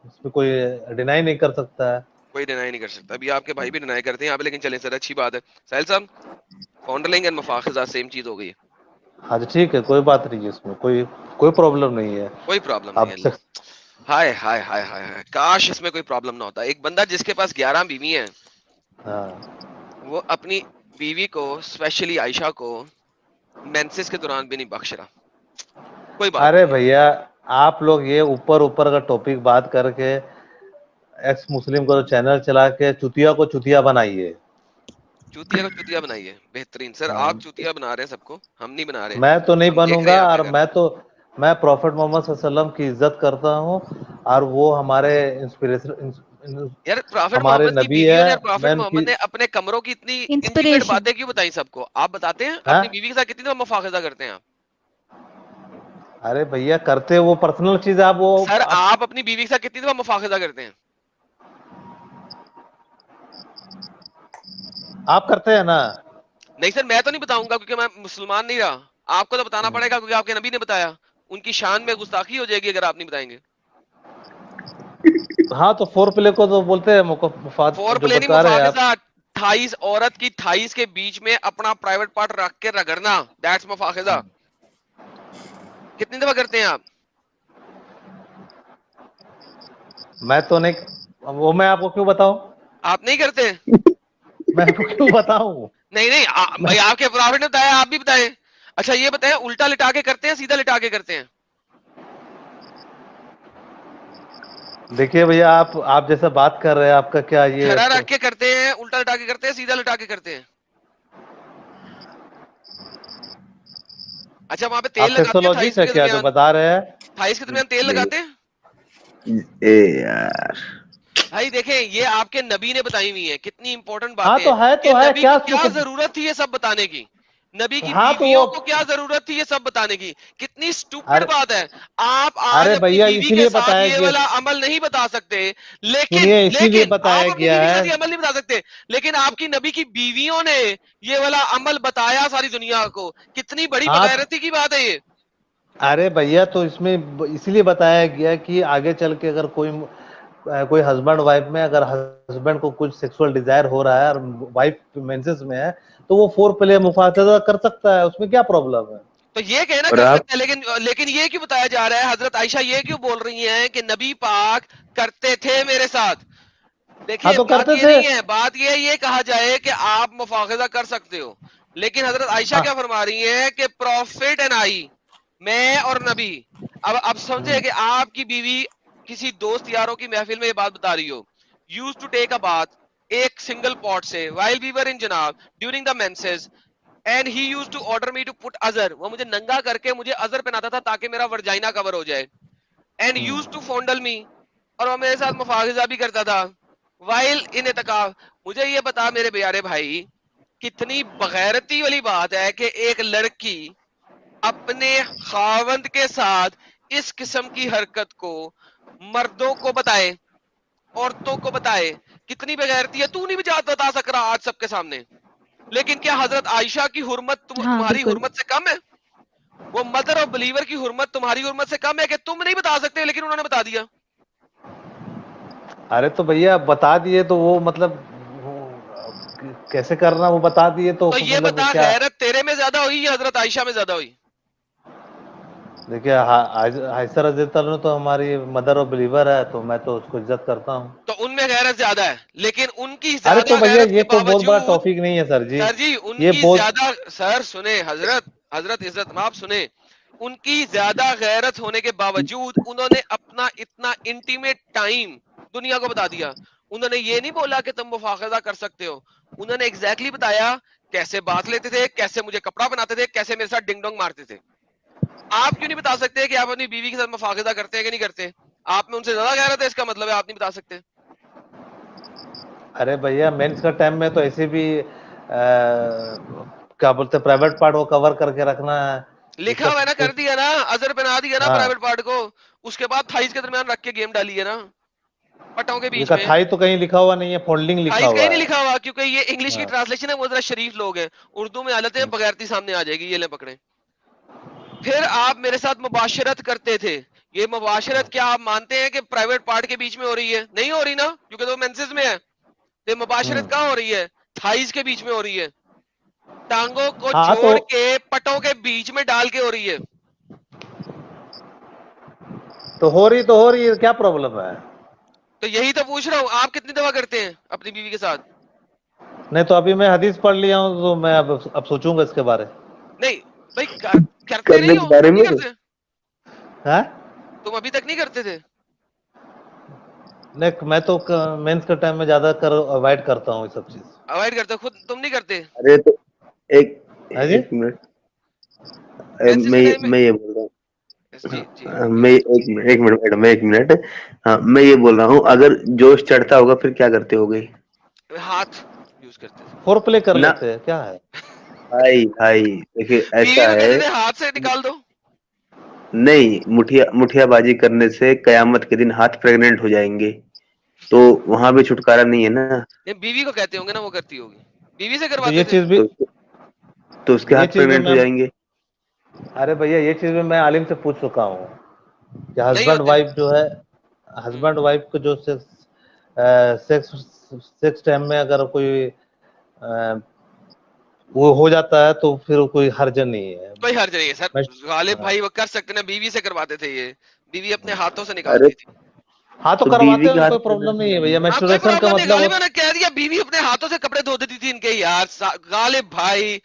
Speaker 2: इसमें कोई डिनाई नहीं कर सकता है,
Speaker 6: कोई डिनाई नहीं कर सकता। अभी आपके भाई भी डिनाई करते हैं यहाँ पे, लेकिन चलें सर, अच्छी बात है। साहिल साहब, फॉन्डलिंग एंड मुफाखिजा सेम चीज हो गई।
Speaker 2: हाँ जी ठीक है, कोई बात नहीं है, इसमें कोई प्रॉब्लम नहीं है,
Speaker 6: कोई प्रॉब्लम नहीं है। हाय हाय हाय हाय, काश इसमें कोई प्रॉब्लम ना होता। एक बंदा जिसके पास 11 बीवी हैं, वो अपनी बीवी को, स्पेशली आयशा को, मेंसेस के दौरान भी नहीं बख्श रहा। कोई बात।
Speaker 2: अरे भैया, आप लोग ये ऊपर का टॉपिक बात करके एक्स मुस्लिम को चैनल चला के चुतिया को चुतिया बनाइए।
Speaker 6: चुतिया को चुतिया बनाइए, बेहतरीन सर। आप चुतिया बना रहे हैं सबको, हम नहीं बना रहे।
Speaker 2: मैं तो नहीं बनूंगा, और मैं प्रॉफेट मोहम्मद सल्लल्लाहु अलैहि वसल्लम की इज्जत करता हूँ, और वो हमारे इंस्पिरेशन,
Speaker 6: यार प्रॉफेट
Speaker 2: हमारे
Speaker 6: मोहम्मद की
Speaker 2: नबी
Speaker 6: बीवियों ने,
Speaker 2: है।
Speaker 6: प्रॉफेट मोहम्मद ने अपने कमरों की इतनी इंटीमेट बातें क्यों बताई सबको? आप बताते हैं अपनी बीवी के साथ कितनी दफा मुफाखिजा करते हैं आप?
Speaker 2: अरे भैया, करते वो पर्सनल चीज है। आप वो
Speaker 6: सर, आप अपनी बीवी के साथ कितनी दफा मुफाखिजा करते हैं?
Speaker 2: आप करते हैं ना?
Speaker 6: नहीं सर, मैं तो नहीं बताऊंगा क्योंकि मैं मुसलमान नहीं रहा। आपको तो बताना पड़ेगा क्योंकि आपके नबी ने बताया। उनकी शान में गुस्ताखी हो जाएगी अगर आप नहीं बताएंगे।
Speaker 2: हाँ तो फोर प्ले को तो बोलते हैं
Speaker 6: फोर प्ले नहीं, मुफाखिजा। थाइस, औरत की थाइस के बीच में अपना प्राइवेट पार्ट रख के रगड़ना, दैट्स मुफाखिजा। कितनी दफा करते हैं आप?
Speaker 2: मैं तो नहीं, वो मैं आपको क्यों बताऊं?
Speaker 6: आप नहीं करते?
Speaker 2: मैं आपको क्यों बताऊं?
Speaker 6: नहीं भाई, आपके प्रॉफिट ने बताया, आप भी बताएं। अच्छा ये बताएं, उल्टा लिटा के करते हैं, सीधा लिटा के करते हैं?
Speaker 2: देखिए भैया, आप जैसा बात कर रहे हैं, आपका क्या ये
Speaker 6: खड़ा रख के करते हैं, उल्टा लिटा के करते हैं, सीधा लिटा के करते हैं? अच्छा, वहां पे तेल लगाते हैं थाइस के
Speaker 2: क्या जो बता रहे हैं?
Speaker 6: थाइस के दरमियान तेल लगाते हैं?
Speaker 4: यार
Speaker 6: भाई देखें, ये आपके नबी ने बताई हुई है, कितनी इंपॉर्टेंट बात
Speaker 2: है। तो है
Speaker 6: नबी को क्या जरूरत थी ये सब बताने की? नबी की बीवियों को क्या जरूरत थी ये सब बताने की? कितनी स्टूपिड बात है। आप आज
Speaker 2: अरे भैया, इसीलिए बताया
Speaker 6: ये वाला अमल नहीं बता सकते, लेकिन
Speaker 2: इसीलिए बताया गया है,
Speaker 6: अमल नहीं बता सकते, लेकिन आपकी नबी की बीवियों ने ये वाला अमल बताया सारी दुनिया को। कितनी बड़ी बेगैरती की बात है ये।
Speaker 2: अरे भैया, तो इसमें इसीलिए बताया गया कि आगे चल के अगर कोई हस्बैंड वाइफ में, अगर हस्बैंड को कुछ सेक्सुअल डिजायर हो रहा है और वाइफ मेंसेस में है, तो वो फोर प्ले मुफाखिजा कर सकता है, उसमें क्या प्रॉब्लम है?
Speaker 6: तो ये कहना
Speaker 4: और
Speaker 6: कर
Speaker 4: आप
Speaker 6: सकते हैं, लेकिन ये क्यों बताया जा रहा है, हजरत आयशा ये क्यों बोल रही हैं कि नबी पाक करते थे मेरे साथ?
Speaker 2: हाँ
Speaker 6: देखिए
Speaker 2: तो
Speaker 6: बात
Speaker 2: करते
Speaker 6: ये
Speaker 2: थे।
Speaker 6: नहीं है, बात ये कहा जाए कि आप मुफाखजा कर सकते हो, लेकिन हजरत आयशा
Speaker 2: हाँ
Speaker 6: क्या फरमा रही है कि प्रॉफिट एंड आई, मैं और नबी। अब समझे कि आपकी बीवी किसी दोस्त यारों की महफिल में ये बात बता रही हो, use to take a bath एक सिंगल पॉट से व्हाइल वी वर इन जनाब during the menses, and he use to order me to put अजर, वो मुझे नंगा करके मुझे अजर पहनाता था ताकि मेरा वर्जाइना कवर हो जाए, एंड यूज टू फॉन्डल मी, और वो मेरे साथ मुफाहिजा भी करता था वाइल इन इतकाफ। मुझे ये बता मेरे प्यारे भाई, कितनी बगैरती वाली बात है कि एक लड़की अपने खावंद के साथ इस किस्म की हरकत को मर्दों को बताए, औरतों को बताए, कितनी बगैरती है। तू नहीं भी बता सक रहा आज सबके सामने, लेकिन क्या हजरत आयशा की हुर्मत
Speaker 5: हाँ
Speaker 6: तुम्हारी
Speaker 5: बिल्कुल।
Speaker 6: हुर्मत से कम है? वो मदर ऑफ बिलीवर की हुर्मत तुम्हारी हुर्मत से कम है कि तुम नहीं बता सकते लेकिन उन्होंने बता दिया?
Speaker 2: अरे तो भैया बता दिए तो वो मतलब वो कैसे करना, वो बता दिए तो
Speaker 6: तो ये
Speaker 2: मतलब
Speaker 6: बता,
Speaker 2: क्या।
Speaker 6: गैरत तेरे में ज्यादा हुई या हजरत आयशा में ज्यादा हुई?
Speaker 2: देखिए आयशा रज़ी अल्लाह अन्हा तो हमारी मदर और बिलीवर है, तो मैं तो उसको इज्जत करता हूँ।
Speaker 6: तो उनमें गैरत ज्यादा है, लेकिन उनकी
Speaker 2: अरे तो
Speaker 6: ज्यादा
Speaker 2: भैया
Speaker 6: गैरत
Speaker 2: ये
Speaker 6: के
Speaker 2: कोई बहुत बड़ा
Speaker 6: बावजूद,
Speaker 2: टॉपिक नहीं है सर जी।
Speaker 6: सर जी
Speaker 2: ये
Speaker 6: उनकी
Speaker 2: बहुत
Speaker 6: ज्यादा, सर सुने हजरत, हजरत इज्जत माफ सुने, उनकी ज्यादा गैरत होने के बावजूद उन्होंने अपना इतना इंटीमेट टाइम दुनिया को बता दिया। उन्होंने ये नहीं बोला कि तुम मुफाखजा कर सकते हो, उन्होंने एग्जैक्टली बताया कैसे बात लेते थे, कैसे मुझे कपड़ा बनाते थे, कैसे मेरे साथ डिंग डोंग मारते थे। आप क्यों नहीं बता सकते कि आप अपनी बीवी के साथ मुफाखजा करते हैं कि नहीं करते? आप में उनसे ज्यादा गैरत है, इसका मतलब है आप नहीं बता सकते।
Speaker 2: अरे भैया मेंस का टाइम में तो ऐसे भी क्या बोलते हैं, प्राइवेट पार्ट को कवर करके रखना है। ये
Speaker 6: लिखा
Speaker 2: सब
Speaker 6: हुआ है ना, कर
Speaker 2: कुछ
Speaker 6: दिया ना, अजर पहना दिया ना
Speaker 2: हाँ।
Speaker 6: प्राइवेट पार्ट को, उसके बाद थाइस के दरमियान रख के गेम डाली है ना, पटों के बीच
Speaker 2: ये
Speaker 6: में।
Speaker 2: थाई तो कहीं लिखा हुआ नहीं है, फोल्डिंग लिखा
Speaker 6: थाइस कहीं
Speaker 2: हुआ
Speaker 6: नहीं
Speaker 2: है।
Speaker 6: लिखा हुआ, क्योंकि ये इंग्लिश की
Speaker 2: हाँ।
Speaker 6: ट्रांसलेशन है, वो जरा शरीफ लोग हैं, उर्दू में हालत है बगैरती सामने आ जाएगी, ये ले पकड़े। फिर आप मेरे साथ मुबाशरत करते थे, ये मुबाशरत क्या आप मानते हैं कि प्राइवेट पार्ट के बीच में हो रही है? नहीं हो रही ना, क्योंकि तो मेंसेस में है। तो मुबाशरत कहाँ हो रही है? थाइस के बीच में हो रही है, टांगों को
Speaker 2: हाँ तो
Speaker 6: जोड़ के पटों के बीच में डाल के हो रही है।
Speaker 2: हो रही है, क्या प्रॉब्लम है?
Speaker 6: तो यही तो पूछ रहा हूँ, आप कितनी दफा करते हैं अपनी बीवी के साथ?
Speaker 2: नहीं तो अभी मैं हदीस पढ़ लिया हूँ, तो मैं अब सोचूंगा इसके बारे।
Speaker 6: नहीं भाई, करते
Speaker 4: करने
Speaker 6: नहीं
Speaker 4: के
Speaker 6: हो,
Speaker 4: बारे
Speaker 6: नहीं
Speaker 4: में
Speaker 6: करते?
Speaker 2: हाँ
Speaker 6: तुम अभी तक नहीं करते थे?
Speaker 2: नहीं, मैं तो मेंस के टाइम में ज्यादा अवॉइड करता हूँ ये सब चीज।
Speaker 6: अवॉइड करते हो खुद, तुम नहीं करते?
Speaker 4: अरे तो एक
Speaker 2: है जी।
Speaker 4: एक मिनट
Speaker 6: मेंसेस के टाइम में?
Speaker 4: मैं ये बोल रहा हूँ।
Speaker 6: जी जी
Speaker 4: मैं एक मिनट मैडम, एक मिनट। हाँ, मैं ये बोल रहा हूँ, अगर जोश चढ़ता होगा फिर क्या करते हो गई?
Speaker 6: हाथ यूज करते थे।
Speaker 2: फोर प्ले कर
Speaker 4: ना
Speaker 2: लेते हैं, क्या है?
Speaker 4: भाई भाई देखिए
Speaker 6: बीवी
Speaker 4: ऐसा
Speaker 6: को
Speaker 4: है,
Speaker 6: कहते थे हाथ से निकाल दो।
Speaker 4: नहीं मुठियाबाजी करने से कयामत के दिन हाथ प्रेग्नेंट हो जाएंगे, तो वहां भी छुटकारा नहीं है ना।
Speaker 6: ये बीवी को कहते होंगे ना, वो करती होगी, बीवी से
Speaker 2: तो ये
Speaker 6: करवाते थे।
Speaker 2: चीज भी
Speaker 4: तो उसके
Speaker 2: ये
Speaker 4: हाथ
Speaker 2: चीज भी
Speaker 4: प्रेग्नेंट हो
Speaker 2: मैं
Speaker 4: जाएंगे।
Speaker 2: अरे भैया ये चीज भी मैं आलिम से पूछ चुका हूँ कि
Speaker 6: नहीं
Speaker 2: हस्बैंड
Speaker 6: होते।
Speaker 2: वाइफ जो है, हस्बैंड वाइफ को जो सेक्स सेक्स टाइम में अगर कोई अ, वो हो जाता है तो फिर कोई हर्ज नहीं है।
Speaker 6: कोई हर्ज नहीं है सर,
Speaker 2: मैं
Speaker 6: गालिब
Speaker 2: हाँ।
Speaker 6: भाई वो कर सकते ना, बीवी से करवाते थे ये, बीवी अपने हाथों से
Speaker 4: अरे
Speaker 6: निकालती थी।
Speaker 2: हाँ तो
Speaker 4: तो
Speaker 2: करवाते
Speaker 4: बीवी
Speaker 2: हैं,
Speaker 4: के
Speaker 2: तो
Speaker 4: हाथ
Speaker 2: कोई प्रॉब्लम
Speaker 4: प्रेग्नेंट हो
Speaker 2: नहीं है भैया।
Speaker 4: जाएंगे।
Speaker 6: हाँ कोई
Speaker 2: मेंस्ट्रुएशन का
Speaker 6: प्रॉब्लम नहीं,
Speaker 2: मतलब
Speaker 6: गालिब ने कह दिया बीवी अपने हाथों से कपड़े धो देती थी इनके, यार गालिब भाई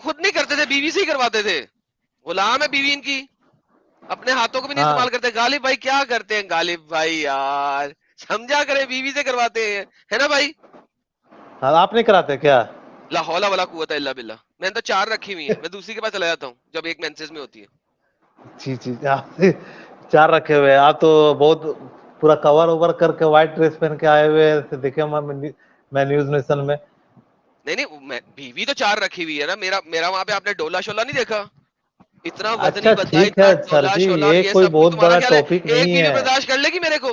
Speaker 6: खुद नहीं करते थे, बीवी से ही करवाते थे, गुलाम है बीवी इनकी, अपने हाथों को भी नहीं इस्तेमाल
Speaker 2: हाँ
Speaker 6: करते। गालिब भाई क्या करते हैं गालिब भाई, यार समझा करे, बीवी से करवाते हैं, है ना भाई?
Speaker 2: हाँ आप नहीं कराते क्या?
Speaker 6: ला हौला वला कुव्वता इल्ला बिल्ला। मैंने तो 4 रखी हुई है, मैं दूसरी के पास चला जाता हूँ जब एक मेंसेस में होती है।
Speaker 2: जी जी आप 4 रखे हुए हैं। आप तो बहुत पूरा कवर ओवर करके व्हाइट ड्रेस पहन के आए हुए हैं, देखे मैं न्यूज नेशन में।
Speaker 6: नहीं नहीं, मैं बीवी तो 4 रखी हुई है ना, मेरा मेरा वहां पे आपने डोला शोला नहीं देखा? इतना वजनी
Speaker 2: अच्छा
Speaker 6: बंदा,
Speaker 2: ठीक
Speaker 6: इतना
Speaker 2: है सर
Speaker 6: डोला
Speaker 2: जी,
Speaker 6: शोला,
Speaker 2: ये
Speaker 6: ये
Speaker 2: कोई
Speaker 6: सब कुछ,
Speaker 2: बहुत
Speaker 6: तुम्हारा
Speaker 2: बड़ा
Speaker 6: ख्याल है
Speaker 2: टॉपिक
Speaker 6: एक
Speaker 2: नहीं
Speaker 6: बीवी
Speaker 2: है।
Speaker 6: बर्दाश्त कर लेगी मेरे को?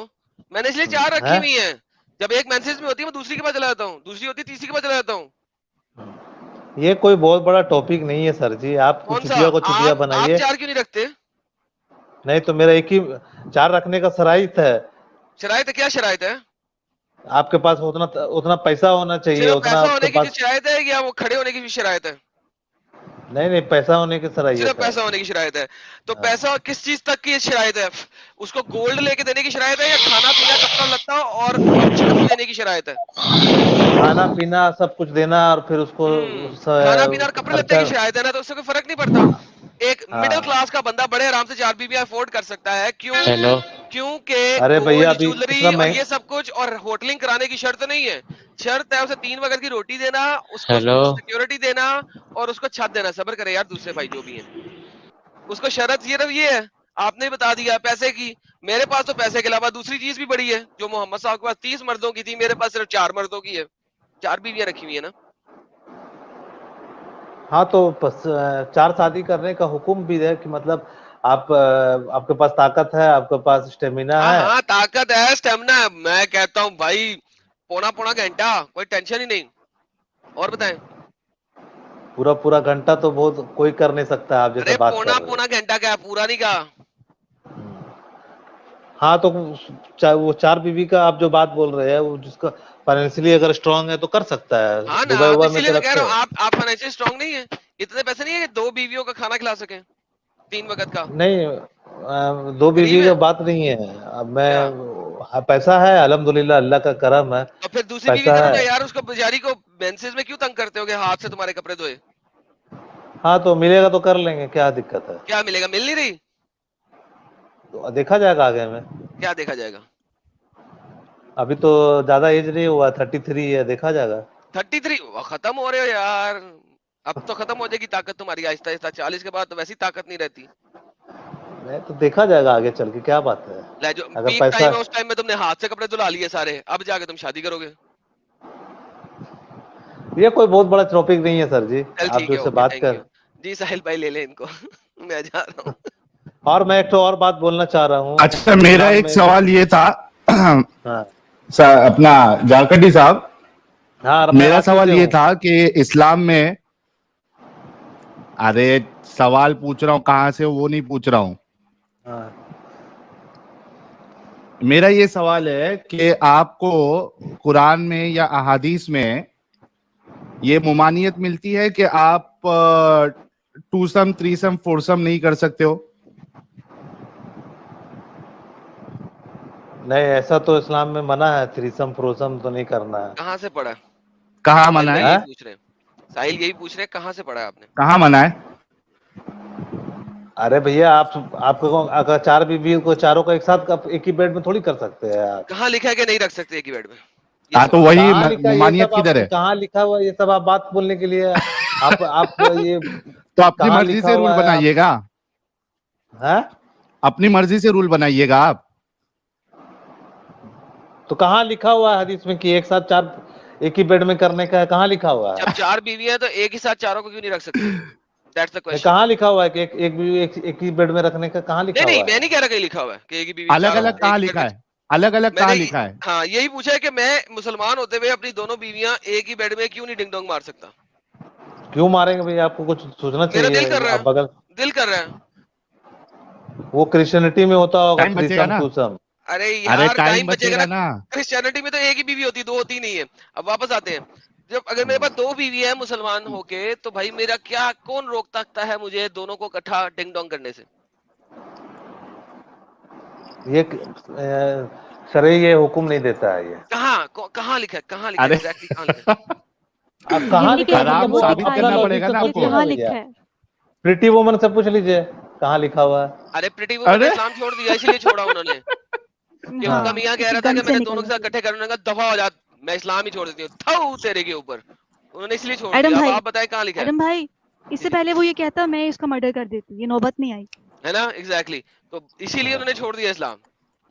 Speaker 6: मैंने इसलिए 4 रखी
Speaker 2: हैं?
Speaker 6: हुई है, जब एक मेंसेस में होती है मैं दूसरी के पास चला जाता हूँ, दूसरी होती है तीसरी के पास चला जाता हूँ।
Speaker 2: ये कोई बहुत बड़ा टॉपिक नहीं है सर जी, आप
Speaker 6: कौन सा?
Speaker 2: चुटिया को चुटिया
Speaker 6: आप
Speaker 2: बनाइए।
Speaker 6: 4 क्यों नहीं रखते?
Speaker 2: नहीं तो मेरा एक ही 4 रखने का शराइत है।
Speaker 6: शरायत है? क्या शरायत है?
Speaker 2: आपके पास उतना उतना पैसा होना चाहिए,
Speaker 6: सिर्फ
Speaker 2: उतना
Speaker 6: पैसा
Speaker 2: आपके
Speaker 6: होने की
Speaker 2: पास।
Speaker 6: शरायत है या वो खड़े होने की भी शरायत है?
Speaker 2: नहीं नहीं, पैसा होने की शरायत
Speaker 6: सिर्फ
Speaker 2: है।
Speaker 6: पैसा होने की शरायत है। तो
Speaker 2: हाँ।
Speaker 6: पैसा किस चीज तक की शरायत है? उसको गोल्ड लेके देने की शरायत है या खाना पीना कपड़ा लत्ता और छत देने की शरायत है?
Speaker 2: खाना पीना सब कुछ देना और फिर उसको
Speaker 6: खाना पीना और कपड़े लत्ते
Speaker 2: खर्चा।
Speaker 6: की शरायत है ना, तो उससे कोई फर्क नहीं पड़ता। एक
Speaker 2: हाँ।
Speaker 6: मिडिल क्लास का बंदा बड़े आराम से 4 बीबी अफोर्ड कर सकता है। क्यों?
Speaker 7: हेलो
Speaker 6: क्योंकि
Speaker 2: अरे भैया,
Speaker 6: गोल्ड
Speaker 2: अभी
Speaker 6: ज्वेलरी
Speaker 2: इतना
Speaker 6: और
Speaker 2: महंग-
Speaker 6: ये सब कुछ और होटलिंग कराने की शर्त नहीं है। शर्त है उसे 3 वक्त की रोटी देना, उसको
Speaker 7: हेलो
Speaker 6: सिक्योरिटी देना और उसको छत देना। सब्र करे यार दूसरे भाई जो भी हैं, उसको शर्त सिर्फ ये है। आपने बता दिया पैसे की। मेरे पास तो पैसे के अलावा दूसरी चीज भी बड़ी है। जो मोहम्मद साहब के पास 30 मर्दों की थी, मेरे पास सिर्फ 4 मर्दों की है। 4 बीवियां रखी हुई है ना।
Speaker 2: हाँ तो 4 शादी करने का हुक्म भी है कि मतलब आप आपके पास ताकत है, आपके पास स्टेमिना
Speaker 6: हाँ
Speaker 2: है।
Speaker 6: हाँ, ताकत है, स्टेमिना है। मैं कहता हूँ भाई पौना पौना घंटा, कोई टेंशन ही नहीं। और बताएं।
Speaker 2: पूरा पूरा घंटा तो बहुत कोई कर नहीं सकता है, आप जैसे
Speaker 6: अरे
Speaker 2: बात कर
Speaker 6: पौना
Speaker 2: रहे हो।
Speaker 6: पौना घंटा क्या, पूरा नहीं कहा।
Speaker 2: हाँ तो वो 4 बीबी का आप जो बात बोल रहे हैं, वो जिसका फाइनेंशियली अगर स्ट्रांग है तो कर सकता है।
Speaker 6: हाँ ना,
Speaker 2: दुबई
Speaker 6: तो
Speaker 2: उबई में
Speaker 6: इसीलिए
Speaker 2: तो
Speaker 6: तो कह
Speaker 2: रखते
Speaker 6: रहा हूँ
Speaker 2: हैं।
Speaker 6: आप फाइनेंशियल स्ट्रांग नहीं है। इतने पैसे नहीं है कि 2 बीवियों का खाना खिला सके 3 वक्त का।
Speaker 2: नहीं 2 बीवी
Speaker 6: गरीब
Speaker 2: का
Speaker 6: है
Speaker 2: बात नहीं है। अब मैं
Speaker 6: क्या?
Speaker 2: हाँ, पैसा है अल्हम्दुलिल्लाह, अल्लाह का करम है।
Speaker 6: तो फिर दूसरी बीवी
Speaker 2: पैसा
Speaker 6: करो
Speaker 2: है।
Speaker 6: ना यार। उसको बेचारी को मेंसेस में क्यों तंग करते होगे हाथ से तुम्हारे कपड़े धोए?
Speaker 2: हाँ तो मिलेगा तो कर लेंगे, क्या दिक्कत है?
Speaker 6: क्या मिलेगा? मिल नहीं रही।
Speaker 2: तो देखा जाएगा आगे में।
Speaker 6: क्या देखा जाएगा?
Speaker 2: अभी तो ज्यादा एज नहीं हुआ, 33 है, देखा जाएगा।
Speaker 6: 33 खत्म हो रहे हो यार। अब तो खत्म हो जाएगी ताकत तुम्हारी आहिस्ता आहिस्ता। 40 के बाद तो वैसी ताकत नहीं रहती।
Speaker 2: नहीं तो देखा जाएगा आगे चल के, क्या बात है।
Speaker 6: ले जो
Speaker 2: अगर
Speaker 6: पीक
Speaker 2: पैसा
Speaker 6: टाइम है उस टाइम में तुमने हाथ से कपड़े धुला लिए सारे, अब जाके तुम शादी करोगे।
Speaker 2: ये कोई बहुत बड़ा टॉपिक नहीं है सर जी,
Speaker 6: चल
Speaker 2: आप
Speaker 6: ठीक
Speaker 2: जो
Speaker 6: है,
Speaker 2: से
Speaker 6: ओके,
Speaker 2: बात
Speaker 6: थैंक
Speaker 2: कर।
Speaker 6: यू जी। साहिल भाई ले ले इनको मैं जा रहा हूँ।
Speaker 2: और मैं एक तो और बात बोलना चाह रहा हूँ।
Speaker 1: अच्छा, मेरा
Speaker 2: इस्लाम
Speaker 1: एक
Speaker 2: में-
Speaker 1: सवाल ये था
Speaker 2: हाँ
Speaker 1: अपना जारकटी साहब,
Speaker 2: हाँ,
Speaker 1: मेरा
Speaker 2: आप
Speaker 1: सवाल
Speaker 2: पूछे
Speaker 1: ये
Speaker 2: हो।
Speaker 1: था कि इस्लाम में, अरे सवाल पूछ रहा हूँ कहाँ से, वो नहीं पूछ रहा हूँ।
Speaker 2: हाँ।
Speaker 1: मेरा ये सवाल है कि आपको कुरान में या अहादीस में ये मुमानियत मिलती है कि आप टूसम थ्रीसम फोरसम नहीं कर सकते हो?
Speaker 2: नहीं ऐसा तो इस्लाम में मना है, थ्रीसम फ्रोसम तो नहीं करना है।
Speaker 6: कहाँ से पढ़ा?
Speaker 1: कहाँ
Speaker 6: साहिल
Speaker 1: मना
Speaker 6: भाई
Speaker 1: है?
Speaker 6: यही पूछ रहे हैं। साहिल यही पूछ रहे हैं, कहाँ से पढ़ा है आपने?
Speaker 1: कहाँ मना है?
Speaker 2: अरे भैया आपको अगर 4 बीवी को चारों को एक साथ एक ही बेड में थोड़ी कर सकते हैं आप।
Speaker 6: कहाँ लिखा है कि नहीं रख सकते एक ही बेड में?
Speaker 1: हाँ तो वही
Speaker 2: कहाँ लिखा है ये
Speaker 1: मुमानियत
Speaker 2: सब?
Speaker 1: किधर है?
Speaker 2: कहाँ लिखा हुआ ये सब? आप बात बोलने के लिए आप ये
Speaker 1: तो अपनी
Speaker 2: कहाँ
Speaker 1: मर्जी
Speaker 2: लिखा
Speaker 1: से
Speaker 2: हुआ
Speaker 1: रूल
Speaker 2: है?
Speaker 1: बनाइएगा।
Speaker 2: हैं?
Speaker 1: अपनी मर्जी से रूल बनाइएगा आप।
Speaker 2: तो कहाँ लिखा हुआ है हदीस में कि एक साथ 4 एक ही बेड में करने का है? कहाँ लिखा हुआ है?
Speaker 6: जब 4 बीवियां हैं तो एक ही साथ चारों को क्यों नहीं रख सकते? That's the question.
Speaker 2: कहाँ लिखा हुआ है कि एक बीवी एक ही बेड में रखने का? कहाँ लिखा
Speaker 6: नहीं
Speaker 2: हुआ
Speaker 6: नहीं,
Speaker 2: है?
Speaker 6: मैं नहीं कह रहा कहीं लिखा हुआ है कि एक ही बीवी
Speaker 1: अलग
Speaker 6: चारों
Speaker 1: अलग कहाँ
Speaker 6: एक ही
Speaker 1: लिखा
Speaker 6: बेड में।
Speaker 1: है? अलग अलग कहाँ
Speaker 6: मैंने
Speaker 1: लिखा है?
Speaker 6: हाँ यही पूछा है कि मैं मुसलमान होते हुए अपनी दोनों बीवियां एक ही बेड में क्यों नहीं डिंग डोंग मार सकता?
Speaker 2: क्यों मारेंगे भैया? आपको कुछ सोचना
Speaker 6: मेरा दिल कर
Speaker 2: चाहिए।
Speaker 6: रहा
Speaker 2: आप बगल
Speaker 6: है, दिल कर रहा है।
Speaker 2: वो क्रिश्चियनिटी में होता होगा
Speaker 1: टाइम बचेगा
Speaker 2: थ्रीसम
Speaker 1: ना?
Speaker 2: टूसम।
Speaker 6: अरे
Speaker 1: अरे
Speaker 6: यार
Speaker 1: टाइम
Speaker 6: टाइम बचेगा
Speaker 1: बचेगा
Speaker 6: ना।
Speaker 1: ना।
Speaker 6: क्रिश्चियनिटी में तो एक ही बीवी होती, 2 होती नहीं है। अब वापस आते हैं। जब अगर मेरे पास 2 बीवी है मुसलमान होके, तो भाई मेरा क्या, कौन रोक सकता है मुझे दोनों को इकट्ठा डिंग डोंग करने से?
Speaker 2: ये शरई ये हुक्म नहीं देता है ये।
Speaker 6: कहाँ लिखा है? कहाँ लिखा है?
Speaker 1: अरे
Speaker 6: एग्जैक्टली कहाँ लिखा है?
Speaker 2: अब कहाँ
Speaker 5: यही
Speaker 2: लिखा है?
Speaker 5: कहते हैं
Speaker 1: हराम
Speaker 2: मतलब वो
Speaker 1: साबित
Speaker 2: अपना
Speaker 1: करना
Speaker 2: लॉजिक
Speaker 1: पड़ेगा
Speaker 2: से
Speaker 1: ना
Speaker 2: पूछ
Speaker 1: आपको।
Speaker 2: लीजिए
Speaker 5: कहाँ
Speaker 2: ना
Speaker 5: लिखा
Speaker 2: भैया।
Speaker 5: है?
Speaker 2: प्रीटी वुमन से पूछ लीजिए कहाँ लिखा हुआ है।
Speaker 6: अरे प्रीटी वुमन ने
Speaker 1: अरे
Speaker 6: इस्लाम छोड़ दिया, इसलिए छोड़ा उन्होंने। कि
Speaker 5: हाँ,
Speaker 6: उनका मियां कह रहा था
Speaker 5: गन
Speaker 6: कि
Speaker 5: से
Speaker 6: मैंने
Speaker 5: निकलना
Speaker 6: दोनों के साथ इकट्ठे करने का, दफा हो जा, मैं इस्लाम ही छोड़ देती हूँ थाऊ तेरे के ऊपर। उन्होंने इसलिए छोड़
Speaker 5: एडम
Speaker 6: दिया। अब
Speaker 5: भाई,
Speaker 6: आप बताएं कहाँ लिखा है?
Speaker 5: एडम भाई, इससे पहले वो ये कहता मैं इसका मर्डर कर देती, ये नौबत नहीं आई।
Speaker 6: है ना? एग्जैक्टली। तो इसीलिए उन्होंने छोड़ दिया इस्लाम।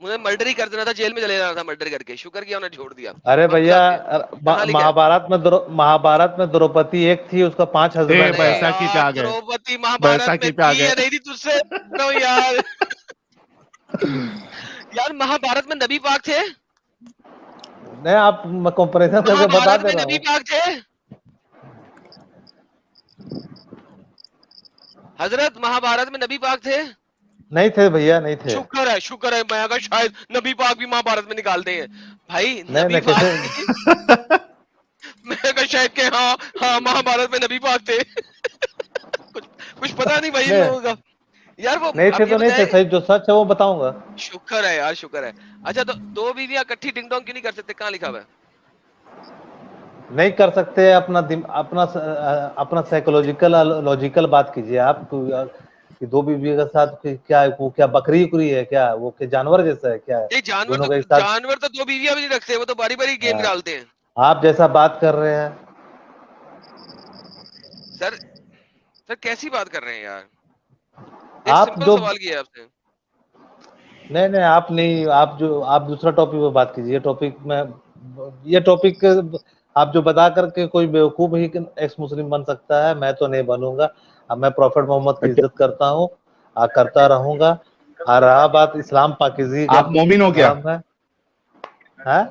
Speaker 6: मुझे मर्डर ही कर देना था, जेल में चले जाना था मर्डर करके। शुक्र किया उन्होंने छोड़ दिया।
Speaker 2: अरे
Speaker 6: वापस
Speaker 2: भैया
Speaker 6: आते हैं। कहाँ लिखा है?
Speaker 2: महाभारत में द्रौपदी एक थी, उसका 5
Speaker 1: ए,
Speaker 2: हस्बैंड
Speaker 6: अरे
Speaker 2: था।
Speaker 1: बैसाखी पे आ
Speaker 6: यार
Speaker 1: गए।
Speaker 6: द्रौपदी महाभारत में
Speaker 1: बैसाखी पे आ
Speaker 6: थी या
Speaker 1: गए।
Speaker 6: नहीं थी तुझसे नो यार। यार महाभारत में नबी पाक थे?
Speaker 2: नहीं आप कंपैरिजन करके बता
Speaker 6: महाभारत
Speaker 2: दे
Speaker 6: में
Speaker 2: रहा
Speaker 6: नबी
Speaker 2: हूँ।
Speaker 6: पाक थे? हजरत महाभारत में नबी पाक थे?
Speaker 2: नहीं थे भैया, नहीं थे।
Speaker 6: शुक्र है। मैं अगर शायद नबी पाक भी महाभारत में निकालते हैं भाई।
Speaker 2: नहीं
Speaker 6: नबी
Speaker 2: नहीं
Speaker 6: पाक
Speaker 2: कैसे?
Speaker 6: मैं अगर शायद के हाँ महाभारत में नबी पाक थे। पता नहीं भाई इन
Speaker 2: नहीं।
Speaker 6: लोगों का यार। वो
Speaker 2: नहीं
Speaker 6: आप
Speaker 2: थे
Speaker 6: ये
Speaker 2: तो नहीं थे,
Speaker 6: बताएं,
Speaker 2: सही जो सच है वो बताऊंगा।
Speaker 6: शुक्र है यार, शुक्र है। अच्छा, तो दो बीवियां इकट्ठी डिंग डोंग क्यों नहीं कर सकते? कहाँ लिखा हुआ है?
Speaker 2: नहीं कर सकते, अपना साइकोलॉजिकल लॉजिकल बात कीजिए आप। कि दो बीवी के साथ क्या वो क्या बकरी उकरी है क्या? वो क्या जानवर जैसा है क्या?
Speaker 6: नहीं,
Speaker 2: दोनों के साथ
Speaker 6: जानवर तो दो बीवियां भी नहीं रखते, वो तो बारी बारी गेम
Speaker 2: हाँ।
Speaker 6: डालते हैं।
Speaker 2: आप जैसा बात कर रहे हैं।
Speaker 6: सर सर कैसी बात कर रहे हैं यार? एक
Speaker 2: आप
Speaker 6: सिंपल
Speaker 2: जो
Speaker 6: सवाल किया आपसे।
Speaker 2: नहीं नहीं, आप नहीं, आप दूसरा टॉपिक पे बात कीजिए। टॉपिक में ये टॉपिक आप जो बता करके कोई बेवकूफ ही एक्स मुस्लिम बन सकता है, मैं तो नहीं बनूंगा। अब मैं प्रॉफिट मोहम्मद की इज्जत करता हूँ, करता रहूंगा। और रहा बात इस्लाम पाकीज़ी का
Speaker 1: आप मोमिन हो क्या?
Speaker 2: धर्म है, हैं?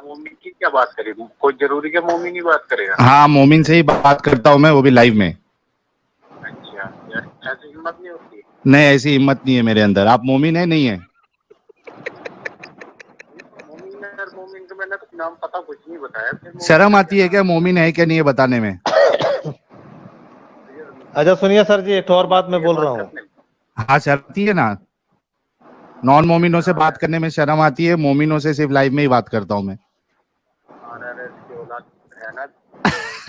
Speaker 8: मोमिन की क्या बात करेगा? कोई जरूरी क्या मोमिन ही बात करेगा?
Speaker 1: हाँ, मोमिन से ही बात करता हूँ मैं, वो भी लाइव में।
Speaker 8: अच्छा यार, ऐसी हिम्मत नहीं होती।
Speaker 1: नहीं, ऐसी हिम्मत नहीं है मेरे अंदर। आप मोमिन है नहीं है?
Speaker 8: मोमिन तो मैंने तो नाम पता कुछ नहीं बताया।
Speaker 1: शर्म आती है क्या मोमिन है क्या नहीं है बताने में?
Speaker 2: अच्छा सुनिए सर जी, एक और बात मैं बोल रहा हूँ।
Speaker 1: हाँ, शर्म आती है ना। नॉन मोमिनों से बात करने में शर्म आती है, मोमिनों से सिर्फ लाइव में ही बात करता हूँ मैं।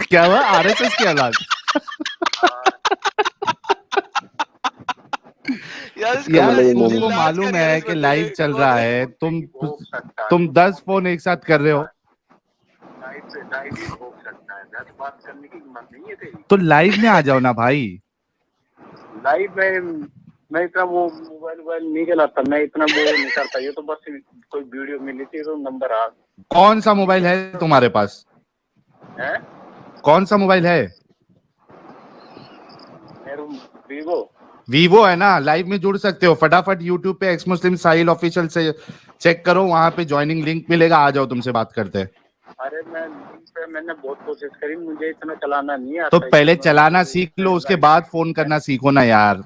Speaker 1: क्या हुआ? आरएसएस की औलाद?
Speaker 6: यार
Speaker 1: यार तुमको
Speaker 6: जिल्लात
Speaker 1: मालूम
Speaker 6: का
Speaker 1: है कि लाइव चल रहा है, तुम 10 फोन एक साथ कर रहे हो,
Speaker 8: बात करने की हिम्मत नहीं है तेरी।
Speaker 1: तो लाइव में आ जाओ ना भाई।
Speaker 8: लाइव में मैं इतना वो मोबाइल नहीं चलाता, मैं इतना वो नहीं करता। ये तो बस कोई वीडियो मिली थी तो नंबर आ।
Speaker 1: कौन सा मोबाइल है तुम्हारे पास?
Speaker 8: है
Speaker 1: कौन सा मोबाइल है? वीवो है ना। लाइव में जुड़ सकते हो, फटाफट यूट्यूब पे एक्स मुस्लिम साहिल ऑफिशियल से चेक करो, वहां पे ज्वाइनिंग लिंक मिलेगा, आ जाओ, तुमसे बात करते हैं।
Speaker 8: अरे मैंने बहुत कोशिश करी, मुझे इतना चलाना नहीं आता।
Speaker 1: तो पहले चलाना सीख लो, उसके बाद फोन करना सीखो ना यार।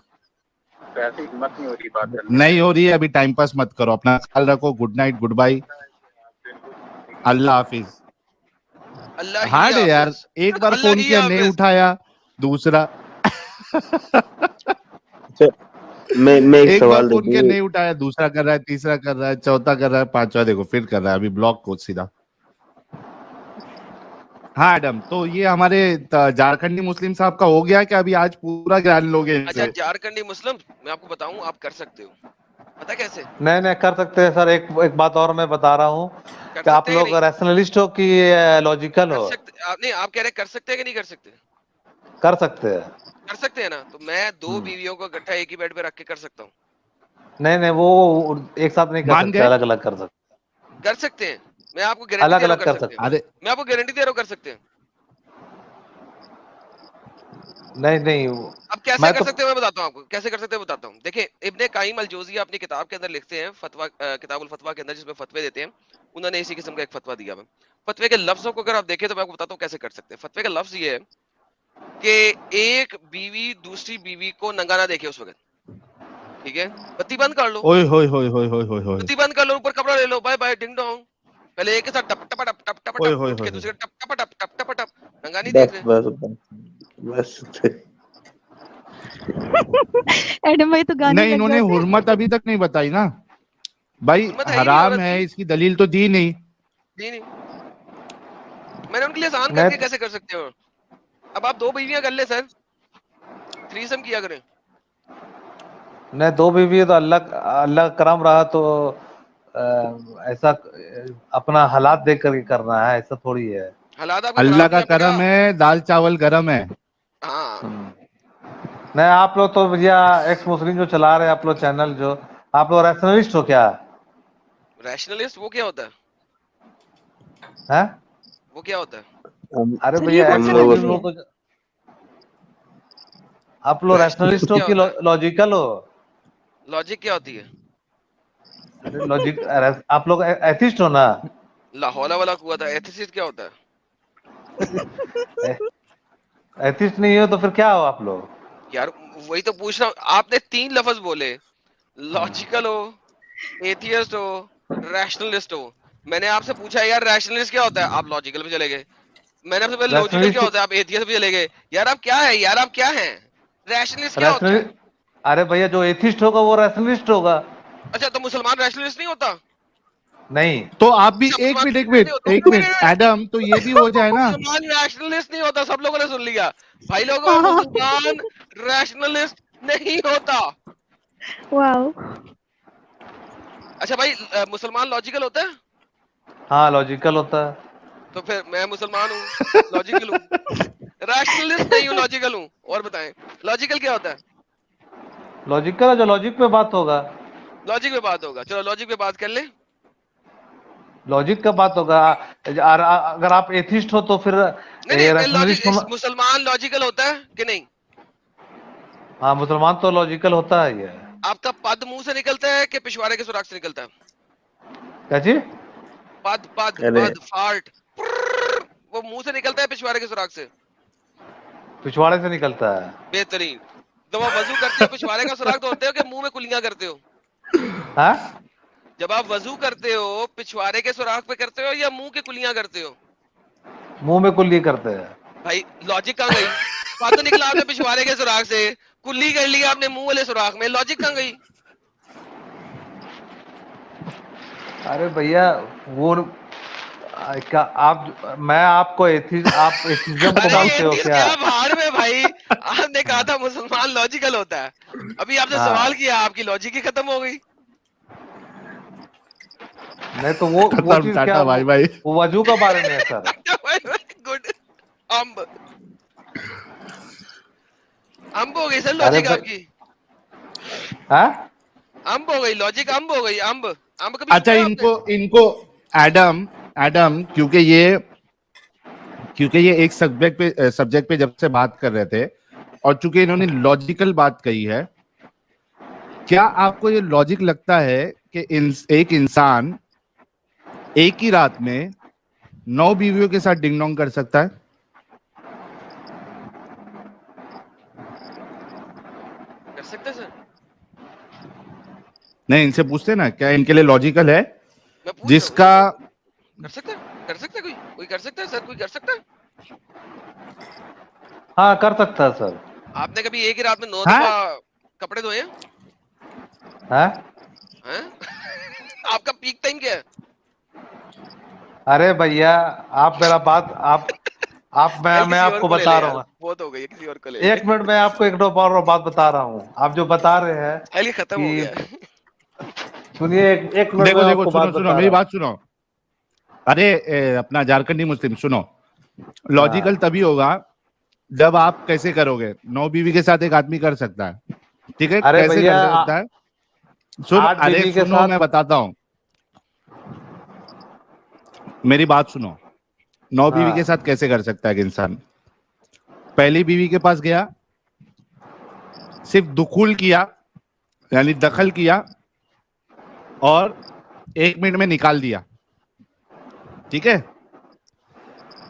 Speaker 8: ऐसी हिम्मत नहीं हो रही बात करने।
Speaker 1: नहीं हो रही है अभी, टाइम पास मत करो, अपना ख्याल रखो। गुड नाइट, गुड बाय, अल्लाह हाफिज।
Speaker 6: अल्लाह ही
Speaker 1: हार्ड है यार,
Speaker 6: हाफिज।
Speaker 1: एक बार
Speaker 6: अल्लाह
Speaker 1: फोन
Speaker 6: ही
Speaker 1: किया नहीं
Speaker 6: हाफिज।
Speaker 1: उठाया, दूसरा
Speaker 4: मैं एक
Speaker 1: एक बार
Speaker 4: सवाल
Speaker 1: फोन किया
Speaker 4: देखिए।
Speaker 1: नहीं उठाया, दूसरा कर रहा है, तीसरा कर रहा है, चौथा कर रहा है, पांचवा देखो फिर कर रहा है, अभी ब्लॉक को सीधा। हाँ एडम, तो ये हमारे झारखंडी मुस्लिम साहब का हो गया कि अभी आज पूरा ज्ञान लोगे
Speaker 6: अच्छा,
Speaker 1: इनसे?
Speaker 6: झारखंडी मुस्लिम मैं आपको बताऊं, आप कर सकते हो। पता कैसे
Speaker 2: नहीं नहीं कर सकते हैं सर। एक बात और मैं बता रहा हूँ
Speaker 6: कर
Speaker 2: कि आप
Speaker 6: सकते हैं कि
Speaker 2: लोग
Speaker 6: नहीं?
Speaker 2: रैशनलिस्ट हो कि लॉजिकल
Speaker 6: कर
Speaker 2: हो?
Speaker 6: सकते आप नहीं, आप कह रहे कर सकते हैं कि नहीं कर सकते?
Speaker 2: कर सकते हैं।
Speaker 6: कर सकते हैं ना, तो मैं दो बीवियों को इकट्ठा एक ही बेड पे रख के कर सकता हूँ।
Speaker 2: नहीं नहीं, वो एक साथ नहीं कर
Speaker 1: मान
Speaker 2: सकते,
Speaker 1: गए?
Speaker 2: अलग अलग कर सकते।
Speaker 6: कर सकते हैं, मैं आपको गारंटी
Speaker 2: अलग
Speaker 6: दे रहा
Speaker 2: अलग
Speaker 6: हूँ,
Speaker 2: कर
Speaker 6: कर सकते
Speaker 2: सकते
Speaker 6: हैं।
Speaker 1: अरे
Speaker 6: मैं आपको गारंटी दे रहा हूँ, कर सकते हैं।
Speaker 2: नहीं नहीं,
Speaker 6: अब कैसे
Speaker 2: मैं
Speaker 6: कर
Speaker 2: तो
Speaker 6: सकते हैं मैं बताता हूँ आपको, कैसे कर सकते हैं बताता हूँ। देखिए, इब्ने कायिम अल जौजिया अपनी किताब के अंदर लिखते हैं, फतवा किताबुल फतवा के अंदर, जिसमें फतवे देते हैं, उन्होंने इसी किस्म का एक फतवा दिया है। फतवे के लफ्जों को अगर आप देखें तो मैं आपको बताता हूँ कैसे कर सकते हैं। फतवे का लफ्ज ये है कि एक बीवी दूसरी बीवी को नंगा ना देखे उस वक्त, ठीक है? बत्ती बंद कर लो,
Speaker 1: ओए होए होए होए होए होए होए
Speaker 6: बत्ती बंद कर लो, ऊपर कपड़ा ले लो, बाय बाय डिंग डोंग। पहले एक के साथ टप टप टप टप टप
Speaker 1: ओए
Speaker 6: टप,
Speaker 1: होए
Speaker 6: उठ के
Speaker 1: होए
Speaker 6: दूसरे टप टप टप टप टप टप, नंगा नहीं
Speaker 4: बस
Speaker 6: देख रहे।
Speaker 4: बस बस।
Speaker 5: एडम भाई तो गाने
Speaker 1: नहीं,
Speaker 5: लग
Speaker 1: इन्होंने
Speaker 5: जाते हैं।
Speaker 1: हुर्मत अभी तक नहीं बताई ना भाई।
Speaker 6: हिम्मत है ही नहीं
Speaker 1: हराम
Speaker 6: औरत
Speaker 1: है,
Speaker 6: की,
Speaker 1: इसकी दलील तो दी नहीं।
Speaker 6: जी नहीं। मैंने उनके लिए आसान
Speaker 2: मैं
Speaker 6: करके कैसे कर सकते हो। अब आप दो बीवियां कर ले सर, थ्रीसम किया करें।
Speaker 2: नहीं, दो बीवी है तो अल्लाह अल्लाह का करम रहा तो ऐसा अपना हालात देख करके करना है, ऐसा थोड़ी है।
Speaker 6: हालात आपके
Speaker 1: अल्लाह
Speaker 6: खराब
Speaker 1: का
Speaker 6: नहीं, आपने
Speaker 1: करम
Speaker 6: कहा।
Speaker 1: है, दाल चावल गरम है।
Speaker 6: हाँ,
Speaker 2: नहीं, आप लोग तो भैया एक्स मुस्लिम जो चला रहे हैं आप लोग चैनल, जो आप लोग रैशनलिस्ट हो क्या?
Speaker 6: रैशनलिस्ट वो क्या होता है?
Speaker 2: हैं?
Speaker 6: वो क्या होता है?
Speaker 2: अरे
Speaker 5: सर ये
Speaker 2: भैया
Speaker 5: कौन
Speaker 2: एक्स
Speaker 4: हम
Speaker 5: सा
Speaker 4: लोग
Speaker 2: मुस्लिम
Speaker 5: लैंग्वेज है?
Speaker 2: लोग तो आप लोग
Speaker 6: रैशनलिस्ट
Speaker 2: रैशनलिस्ट हो
Speaker 6: क्या
Speaker 2: कि
Speaker 6: होता है?
Speaker 2: लॉजिकल हो?
Speaker 6: लॉजिक क्या होती है?
Speaker 2: अरे लॉजिक, आप लोग एथिस्ट हो ना?
Speaker 6: लाहौला वाला कुआ था। एथिसिस्ट क्या होता है?
Speaker 2: एथिस्ट नहीं हो तो फिर क्या हो आप लोग?
Speaker 6: यार वही तो पूछ रहा हूँ, आपने तीन लफ्ज बोले, लॉजिकल हो, एथियस्ट हो, रैशनलिस्ट हो। मैंने आपसे पूछा यार रैशनलिस्ट क्या होता है, आप लॉजिकल पे चले गए। मैंने आपसे पहले लॉजिकल क्या
Speaker 2: रैशनलिस्ट
Speaker 6: होता है, आप एथियस्ट पे चले गए। यार आप क्या है, यार आप क्या हैं? रैशनलिस्ट क्या होता है?
Speaker 2: रैशनलिस्ट, अरे भैया जो एथिस्ट होगा वो रैशनलिस्ट होगा।
Speaker 6: अच्छा, तो मुसलमान रैशनलिस्ट नहीं होता?
Speaker 2: नहीं,
Speaker 1: तो आप भी
Speaker 6: अच्छा,
Speaker 1: एक
Speaker 6: मुसलमान
Speaker 1: मिनट
Speaker 6: नहीं होता।
Speaker 1: एडम, तो ये भी हो जाए ना।
Speaker 6: मुसलमान रैशनलिस्ट नहीं होता, सब लोगों ने सुन लिया भाई लोगों। मुसलमान रैशनलिस्ट नहीं होता।
Speaker 5: वाओ।
Speaker 6: अच्छा भाई, मुसलमान लॉजिकल होता है?
Speaker 2: हाँ लॉजिकल होता है।
Speaker 6: तो फिर मैं मुसलमान हूँ, लॉजिकल हूँ। रैशनलिस्ट नहीं हूँ, लॉजिकल हूँ। और बताएं लॉजिकल क्या होता है?
Speaker 2: लॉजिकल है जो लॉजिक पे बात होगा।
Speaker 6: लॉजिक पे बात होगा। चलो लॉजिक पे बात कर ले।
Speaker 2: लॉजिक का बात होगा। अगर आप एथिस्ट हो तो फिर
Speaker 6: नहीं,
Speaker 2: रैशनलिस्ट होना।
Speaker 6: मुसलमान लॉजिकल होता है कि नहीं?
Speaker 2: हाँ मुसलमान तो लॉजिकल होता है। ये
Speaker 6: आपका पद मुंह से निकलता है कि पिछवाड़े के सुराख से निकलता है?
Speaker 2: क्या चीज?
Speaker 6: पद पद
Speaker 4: अरे।
Speaker 6: पद फार्ट वो मुंह से निकलता है पिछवाड़े के सुराख से?
Speaker 2: पिछवाड़े से निकलता है।
Speaker 6: बेहतरीन। जब आप वजू करते हो पिछवाड़े का सुराख धोते हो कि मुंह में कुलियां करते हो?
Speaker 2: हाँ
Speaker 6: जब आप वजू करते हो पिछवाड़े के सुराख पे करते हो या मुंह के कुलियां करते हो?
Speaker 2: मुंह में कुल्ली करते हैं।
Speaker 6: भाई लॉजिक कहाँ गई? पद निकला आपने पिछवाड़े के सुराख से, कुल्ली कर ली आपने मुंह वाले सुराख में, लॉजिक कहाँ गई?
Speaker 2: अरे भैया वो क्या आप, मैं आपको आप एथिज्म को
Speaker 6: अरे
Speaker 2: मानते हो
Speaker 6: एथिस्ट
Speaker 2: क्या?
Speaker 6: क्या भाड़ में भाई। आपने कहा था मुसलमान लॉजिकल होता है, अभी आपसे
Speaker 2: हाँ।
Speaker 6: सवाल किया, आपकी लॉजिक ही खत्म हो गई।
Speaker 2: नहीं तो वो
Speaker 1: खत्म,
Speaker 2: चीज
Speaker 1: टाटा,
Speaker 2: क्या,
Speaker 1: बाय बाय।
Speaker 2: वो वजू का बारे में है सर।
Speaker 6: गुड। अम्ब अम्ब हो गई सर
Speaker 2: अरे
Speaker 6: लॉजिक आपकी।
Speaker 2: हाँ
Speaker 6: अम्ब हो गई लॉजिक, अम्ब हो गई। अम्ब अम्ब कभी
Speaker 1: अच्छा,
Speaker 6: सुना आपने?
Speaker 1: इनको एडम क्योंकि ये एक सब्जेक्ट पे जब से बात कर रहे थे और चूंकि इन्होंने लॉजिकल बात कही है, क्या आपको ये लॉजिक लगता है कि एक इंसान एक ही रात में 9 बीवियों के साथ डिंग डोंग कर सकता है?
Speaker 6: कर सकते सर?
Speaker 1: नहीं, इनसे पूछते ना क्या इनके लिए लॉजिकल है
Speaker 6: मैं पूछ
Speaker 1: जिसका
Speaker 6: रहा हूँ, कर सकता है? कर सकता है कोई कर सकता है सर? कोई कर सकता है?
Speaker 2: हाँ कर सकता है सर।
Speaker 6: आपने कभी एक ही रात में 9
Speaker 1: हाँ?
Speaker 6: दफा कपड़े धोए हैं?
Speaker 2: हाँ
Speaker 6: हैं? आपका पीक टाइम क्या है?
Speaker 2: अरे भैया आप मेरा बात आप मैं
Speaker 6: किसी और
Speaker 2: आपको
Speaker 6: को ले
Speaker 2: बता
Speaker 6: ले
Speaker 2: रहा
Speaker 6: यार,
Speaker 2: हूँ।
Speaker 6: बहुत हो गई, किसी और को ले ले।
Speaker 2: एक मिनट में आपको एक दो और बात बता रहा हूँ। आप जो बता रहे हैं
Speaker 6: हाईली खत्म हो
Speaker 2: कि
Speaker 6: गया।
Speaker 2: सुनिए, एक मिनट में
Speaker 1: देखो
Speaker 2: आपको बात
Speaker 1: सुनो
Speaker 2: बता
Speaker 1: मेरी
Speaker 2: रहा
Speaker 1: बात सुनो। अरे अपना झारखंडी मुस्लिम सुनो, लॉजिकल तभी होगा जब आप कैसे करोगे। 9 बीवी के साथ एक आदमी कर सकता है, ठीक है?
Speaker 2: अरे
Speaker 1: कैसे
Speaker 2: भैया,
Speaker 1: कर सकता है? सुन,
Speaker 2: 8
Speaker 1: अरे
Speaker 2: बीवी के
Speaker 1: सुनो
Speaker 2: साथ।
Speaker 1: मैं बताता हूँ, मेरी बात सुनो। 9 बीवी के साथ कैसे कर सकता है एक इंसान? पहली बीवी के पास गया, सिर्फ दुखुल किया यानी दखल किया और 1 मिनट में निकाल दिया, ठीक है?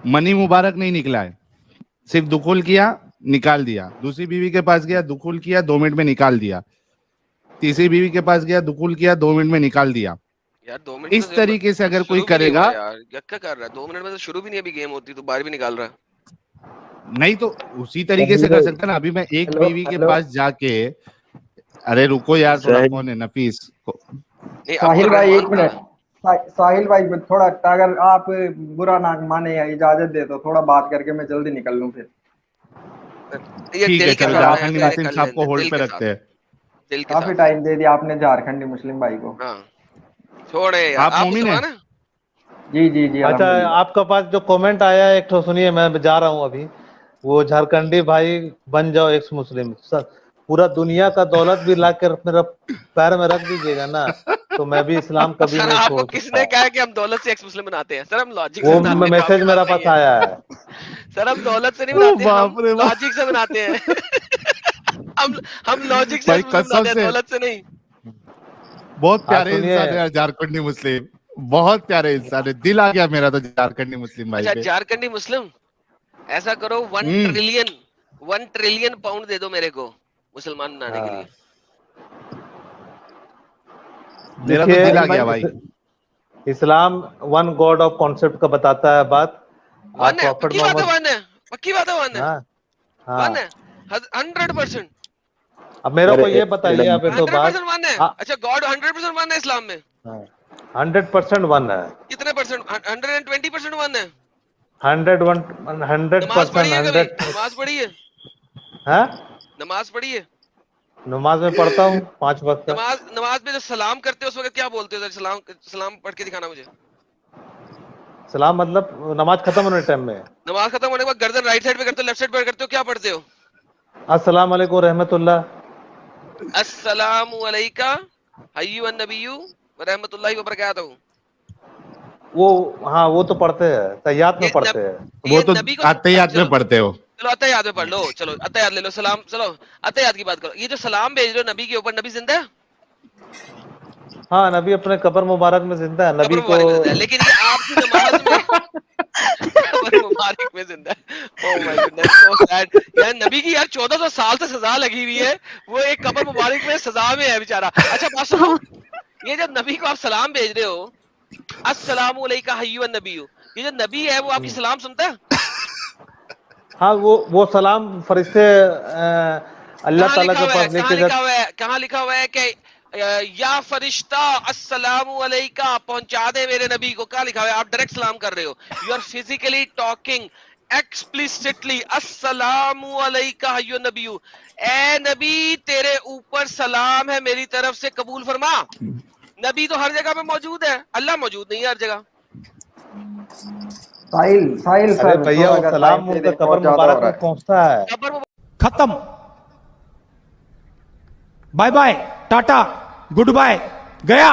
Speaker 1: मनी मुबारक नहीं निकला है, सिर्फ दुखुल किया निकाल दिया। दूसरी बीवी के पास गया, दुखुल किया 2 मिनट में निकाल दिया। तीसरी बीवी के पास गया, दुखुल किया 2 मिनट में निकाल दिया।
Speaker 6: यार 2 मिनट
Speaker 1: इस तरीके से अगर कोई
Speaker 6: शुरू भी नहीं
Speaker 1: करेगा,
Speaker 6: हुआ यार, क्या कर रहा है? 2 मिनट में तो शुरू भी नहीं, अभी गेम होती तो बाहर भी निकाल रहा है।
Speaker 1: नहीं तो उसी तरीके से कर सकता है ना। अभी मैं एक बीवी के पास जाके, अरे रुको यार थोड़ा,
Speaker 4: साहिल।
Speaker 1: कौन है नफीस
Speaker 6: नहीं,
Speaker 9: साहिल
Speaker 6: अब्दुल
Speaker 9: भाई एक
Speaker 6: रहमान
Speaker 9: मिनट, साहिल भाई थोड़ा, अगर आप बुरा ना माने या इजाजत दे तो थोड़ा बात करके मैं जल्दी निकल लूं फिर।
Speaker 6: ये
Speaker 1: ठीक
Speaker 6: दिल
Speaker 1: है,
Speaker 6: के
Speaker 1: चल
Speaker 6: साथ
Speaker 1: झारखंडी
Speaker 6: है,
Speaker 1: मुस्लिम
Speaker 6: कर
Speaker 1: साहब को
Speaker 6: लेंगे,
Speaker 1: होल्ड
Speaker 6: दिल
Speaker 1: पे
Speaker 6: के
Speaker 1: रखते
Speaker 6: साथ,
Speaker 1: हैं।
Speaker 6: दिल के
Speaker 9: काफी
Speaker 6: साथ।
Speaker 9: टाइम दे दिया आपने झारखंडी मुस्लिम भाई को।
Speaker 6: हाँ छोड़े यार,
Speaker 1: आप
Speaker 6: आप
Speaker 1: मोमिन
Speaker 6: मुसलमान
Speaker 1: हैं?
Speaker 6: हैं?
Speaker 9: जी जी जी
Speaker 2: अच्छा,
Speaker 9: अल्हम्दुलिल्लाह।
Speaker 2: आपका पास जो कमेंट आया है एक तो सुनिए, मैं जा रहा हूँ अभी। वो झारखंडी भाई बन जाओ एक्स मुस्लिम, पूरा दुनिया का दौलत भी ला कर मेरा पैर में रख दीजिएगा ना, तो मैं भी इस्लाम कभी
Speaker 6: सर
Speaker 2: नहीं
Speaker 6: आपको
Speaker 2: छोड़
Speaker 6: किसने
Speaker 2: सकता।
Speaker 6: कहा कि हम दौलत से एक्स मुस्लिम बनाते हैं? सर हम लॉजिक से
Speaker 2: वो
Speaker 6: बनाते हैं, तो
Speaker 2: मैसेज
Speaker 6: आपकी
Speaker 2: मेरा
Speaker 6: बात
Speaker 2: पास
Speaker 6: सही है।
Speaker 2: आया है।
Speaker 6: सर हम दौलत से नहीं
Speaker 1: ओ
Speaker 6: बनाते, हम
Speaker 1: बाप रे बाप।
Speaker 6: लॉजिक से बनाते हैं। हम लॉजिक से
Speaker 1: भाई
Speaker 6: एक्स मुस्लिम
Speaker 1: कसम
Speaker 6: बनाते हैं,
Speaker 1: से
Speaker 6: दौलत से नहीं।
Speaker 1: बहुत प्यारे
Speaker 2: सुनिए,
Speaker 1: इंसान है यार झारखंडी मुस्लिम, बहुत प्यारे इंसान है। दिल आ गया मेरा तो झारखंडी मुस्लिम भाई
Speaker 6: अच्छा
Speaker 1: पे।
Speaker 6: झारखंडी मुस्लिम, ऐसा करो 1 ट्रिलियन पाउंड दे दो मेरे को मुसलमान बनाने के लिए।
Speaker 1: मेरा तो
Speaker 2: देखिए,
Speaker 1: दिल आ गया भाई।
Speaker 2: इस्लाम वन गॉड ऑफ कॉन्सेप्ट का बताता है बात।
Speaker 6: वन है,
Speaker 2: प्रॉफिट
Speaker 6: पक्की बात है,
Speaker 2: मोहम्मद,
Speaker 6: वन है, पक्की बात है, वन है,
Speaker 2: हाँ
Speaker 6: वन
Speaker 2: हाँ,
Speaker 6: है। 100%।
Speaker 2: अब मेरे को
Speaker 4: अरे,
Speaker 2: ये बताइए आप एक तो बात
Speaker 6: 100% वन है।
Speaker 2: हाँ।
Speaker 6: अच्छा, गॉड 100% वन है इस्लाम में?
Speaker 2: 100% वन है।
Speaker 6: कितने परसेंट? 120% वन है।
Speaker 2: 100%
Speaker 6: नमाज पढ़ी है कभी?
Speaker 2: 100
Speaker 6: नमाज पढ़ी है?
Speaker 2: है।
Speaker 6: नमाज पढ़ी है?
Speaker 2: नमाज में पढ़ता हूँ 5 वक्त का।
Speaker 6: नमाज में जो सलाम करते हो उस वक्त क्या बोलते हो? सलाम सलाम पढ़ के दिखाना मुझे।
Speaker 2: सलाम मतलब नमाज खत्म होने टाइम में
Speaker 6: नमाज खत्म होने के बाद गर्दन राइट साइड पे करते हो, लेफ्ट साइड पे करते हो, क्या पढ़ते हो?
Speaker 2: अस्सलाम वालेकुम रहमतुल्लाह।
Speaker 6: अस्सलामु अलैका अय्युहन नबिय्यु व रहमतुल्लाहि व बरकातहू।
Speaker 2: वो हाँ वो तो पढ़ते हैं, तैयात में
Speaker 6: ये
Speaker 2: पढ़ते हैं।
Speaker 1: वो
Speaker 6: ये
Speaker 1: तो
Speaker 6: नबी को
Speaker 1: अत्तहियात
Speaker 6: चलो
Speaker 1: में पढ़ते हो।
Speaker 6: चलो अत्तहियात में पढ़ लो। चलो अत्तहियात ले लो, सलाम। चलो अत्तहियात की बात करो। ये जो सलाम भेज रहे हो नबी के ऊपर, नबी जिंदा है?
Speaker 2: हाँ नबी अपने कब्र मुबारक में जिंदा है। नबी
Speaker 6: कब्र
Speaker 2: को
Speaker 6: मुबारक में जिंदा है, लेकिन ये आपकी नमाज में कब्र मुबारक में जिंदा है। Oh my goodness, so sad यार। नबी की यार 1400 साल से सजा लगी हुई है, वो एक कब्र मुबारक में सजा में है बेचारा। अच्छा बात सुनो, ये जब नबी को आप सलाम भेज रहे हो, अस्सलामु अलैका अय्युहन नबिय्यु, ये जो नबी है वो आपकी सलाम सुनता है?
Speaker 2: हाँ वो सलाम फरिश्ते अल्लाह
Speaker 6: कहाँ
Speaker 2: ताला
Speaker 6: लिखा
Speaker 2: के
Speaker 6: हुआ है?
Speaker 2: पास लेके जाते।
Speaker 6: कहाँ लिखा हुआ है कि या फरिश्ता अस्सलामु अलैका पहुंचा दे मेरे नबी को? क्या लिखा हुआ है? आप डायरेक्ट सलाम कर रहे हो। You are physically talking explicitly अस्सलामु अलैका अय्युहन नबिय्यु, ए नबी तेरे ऊपर सलाम है मेरी तरफ से, कबूल फरमा। नबी तो हर जगह पे मौजूद है, अल्लाह मौजूद नहीं है हर जगह।
Speaker 9: साहिल
Speaker 2: अरे
Speaker 9: सर
Speaker 2: भैया
Speaker 9: थोड़ा
Speaker 2: वो
Speaker 9: अगर
Speaker 2: सलाम
Speaker 9: टाइम दे
Speaker 2: उनका
Speaker 9: दे,
Speaker 2: कब्र
Speaker 9: बहुत ज्यादा हो
Speaker 2: मुबारक
Speaker 9: रहा
Speaker 2: में
Speaker 9: है।
Speaker 2: पहुंचता है।
Speaker 6: कब्र
Speaker 10: खत्म। Bye bye, tata, goodbye, गया।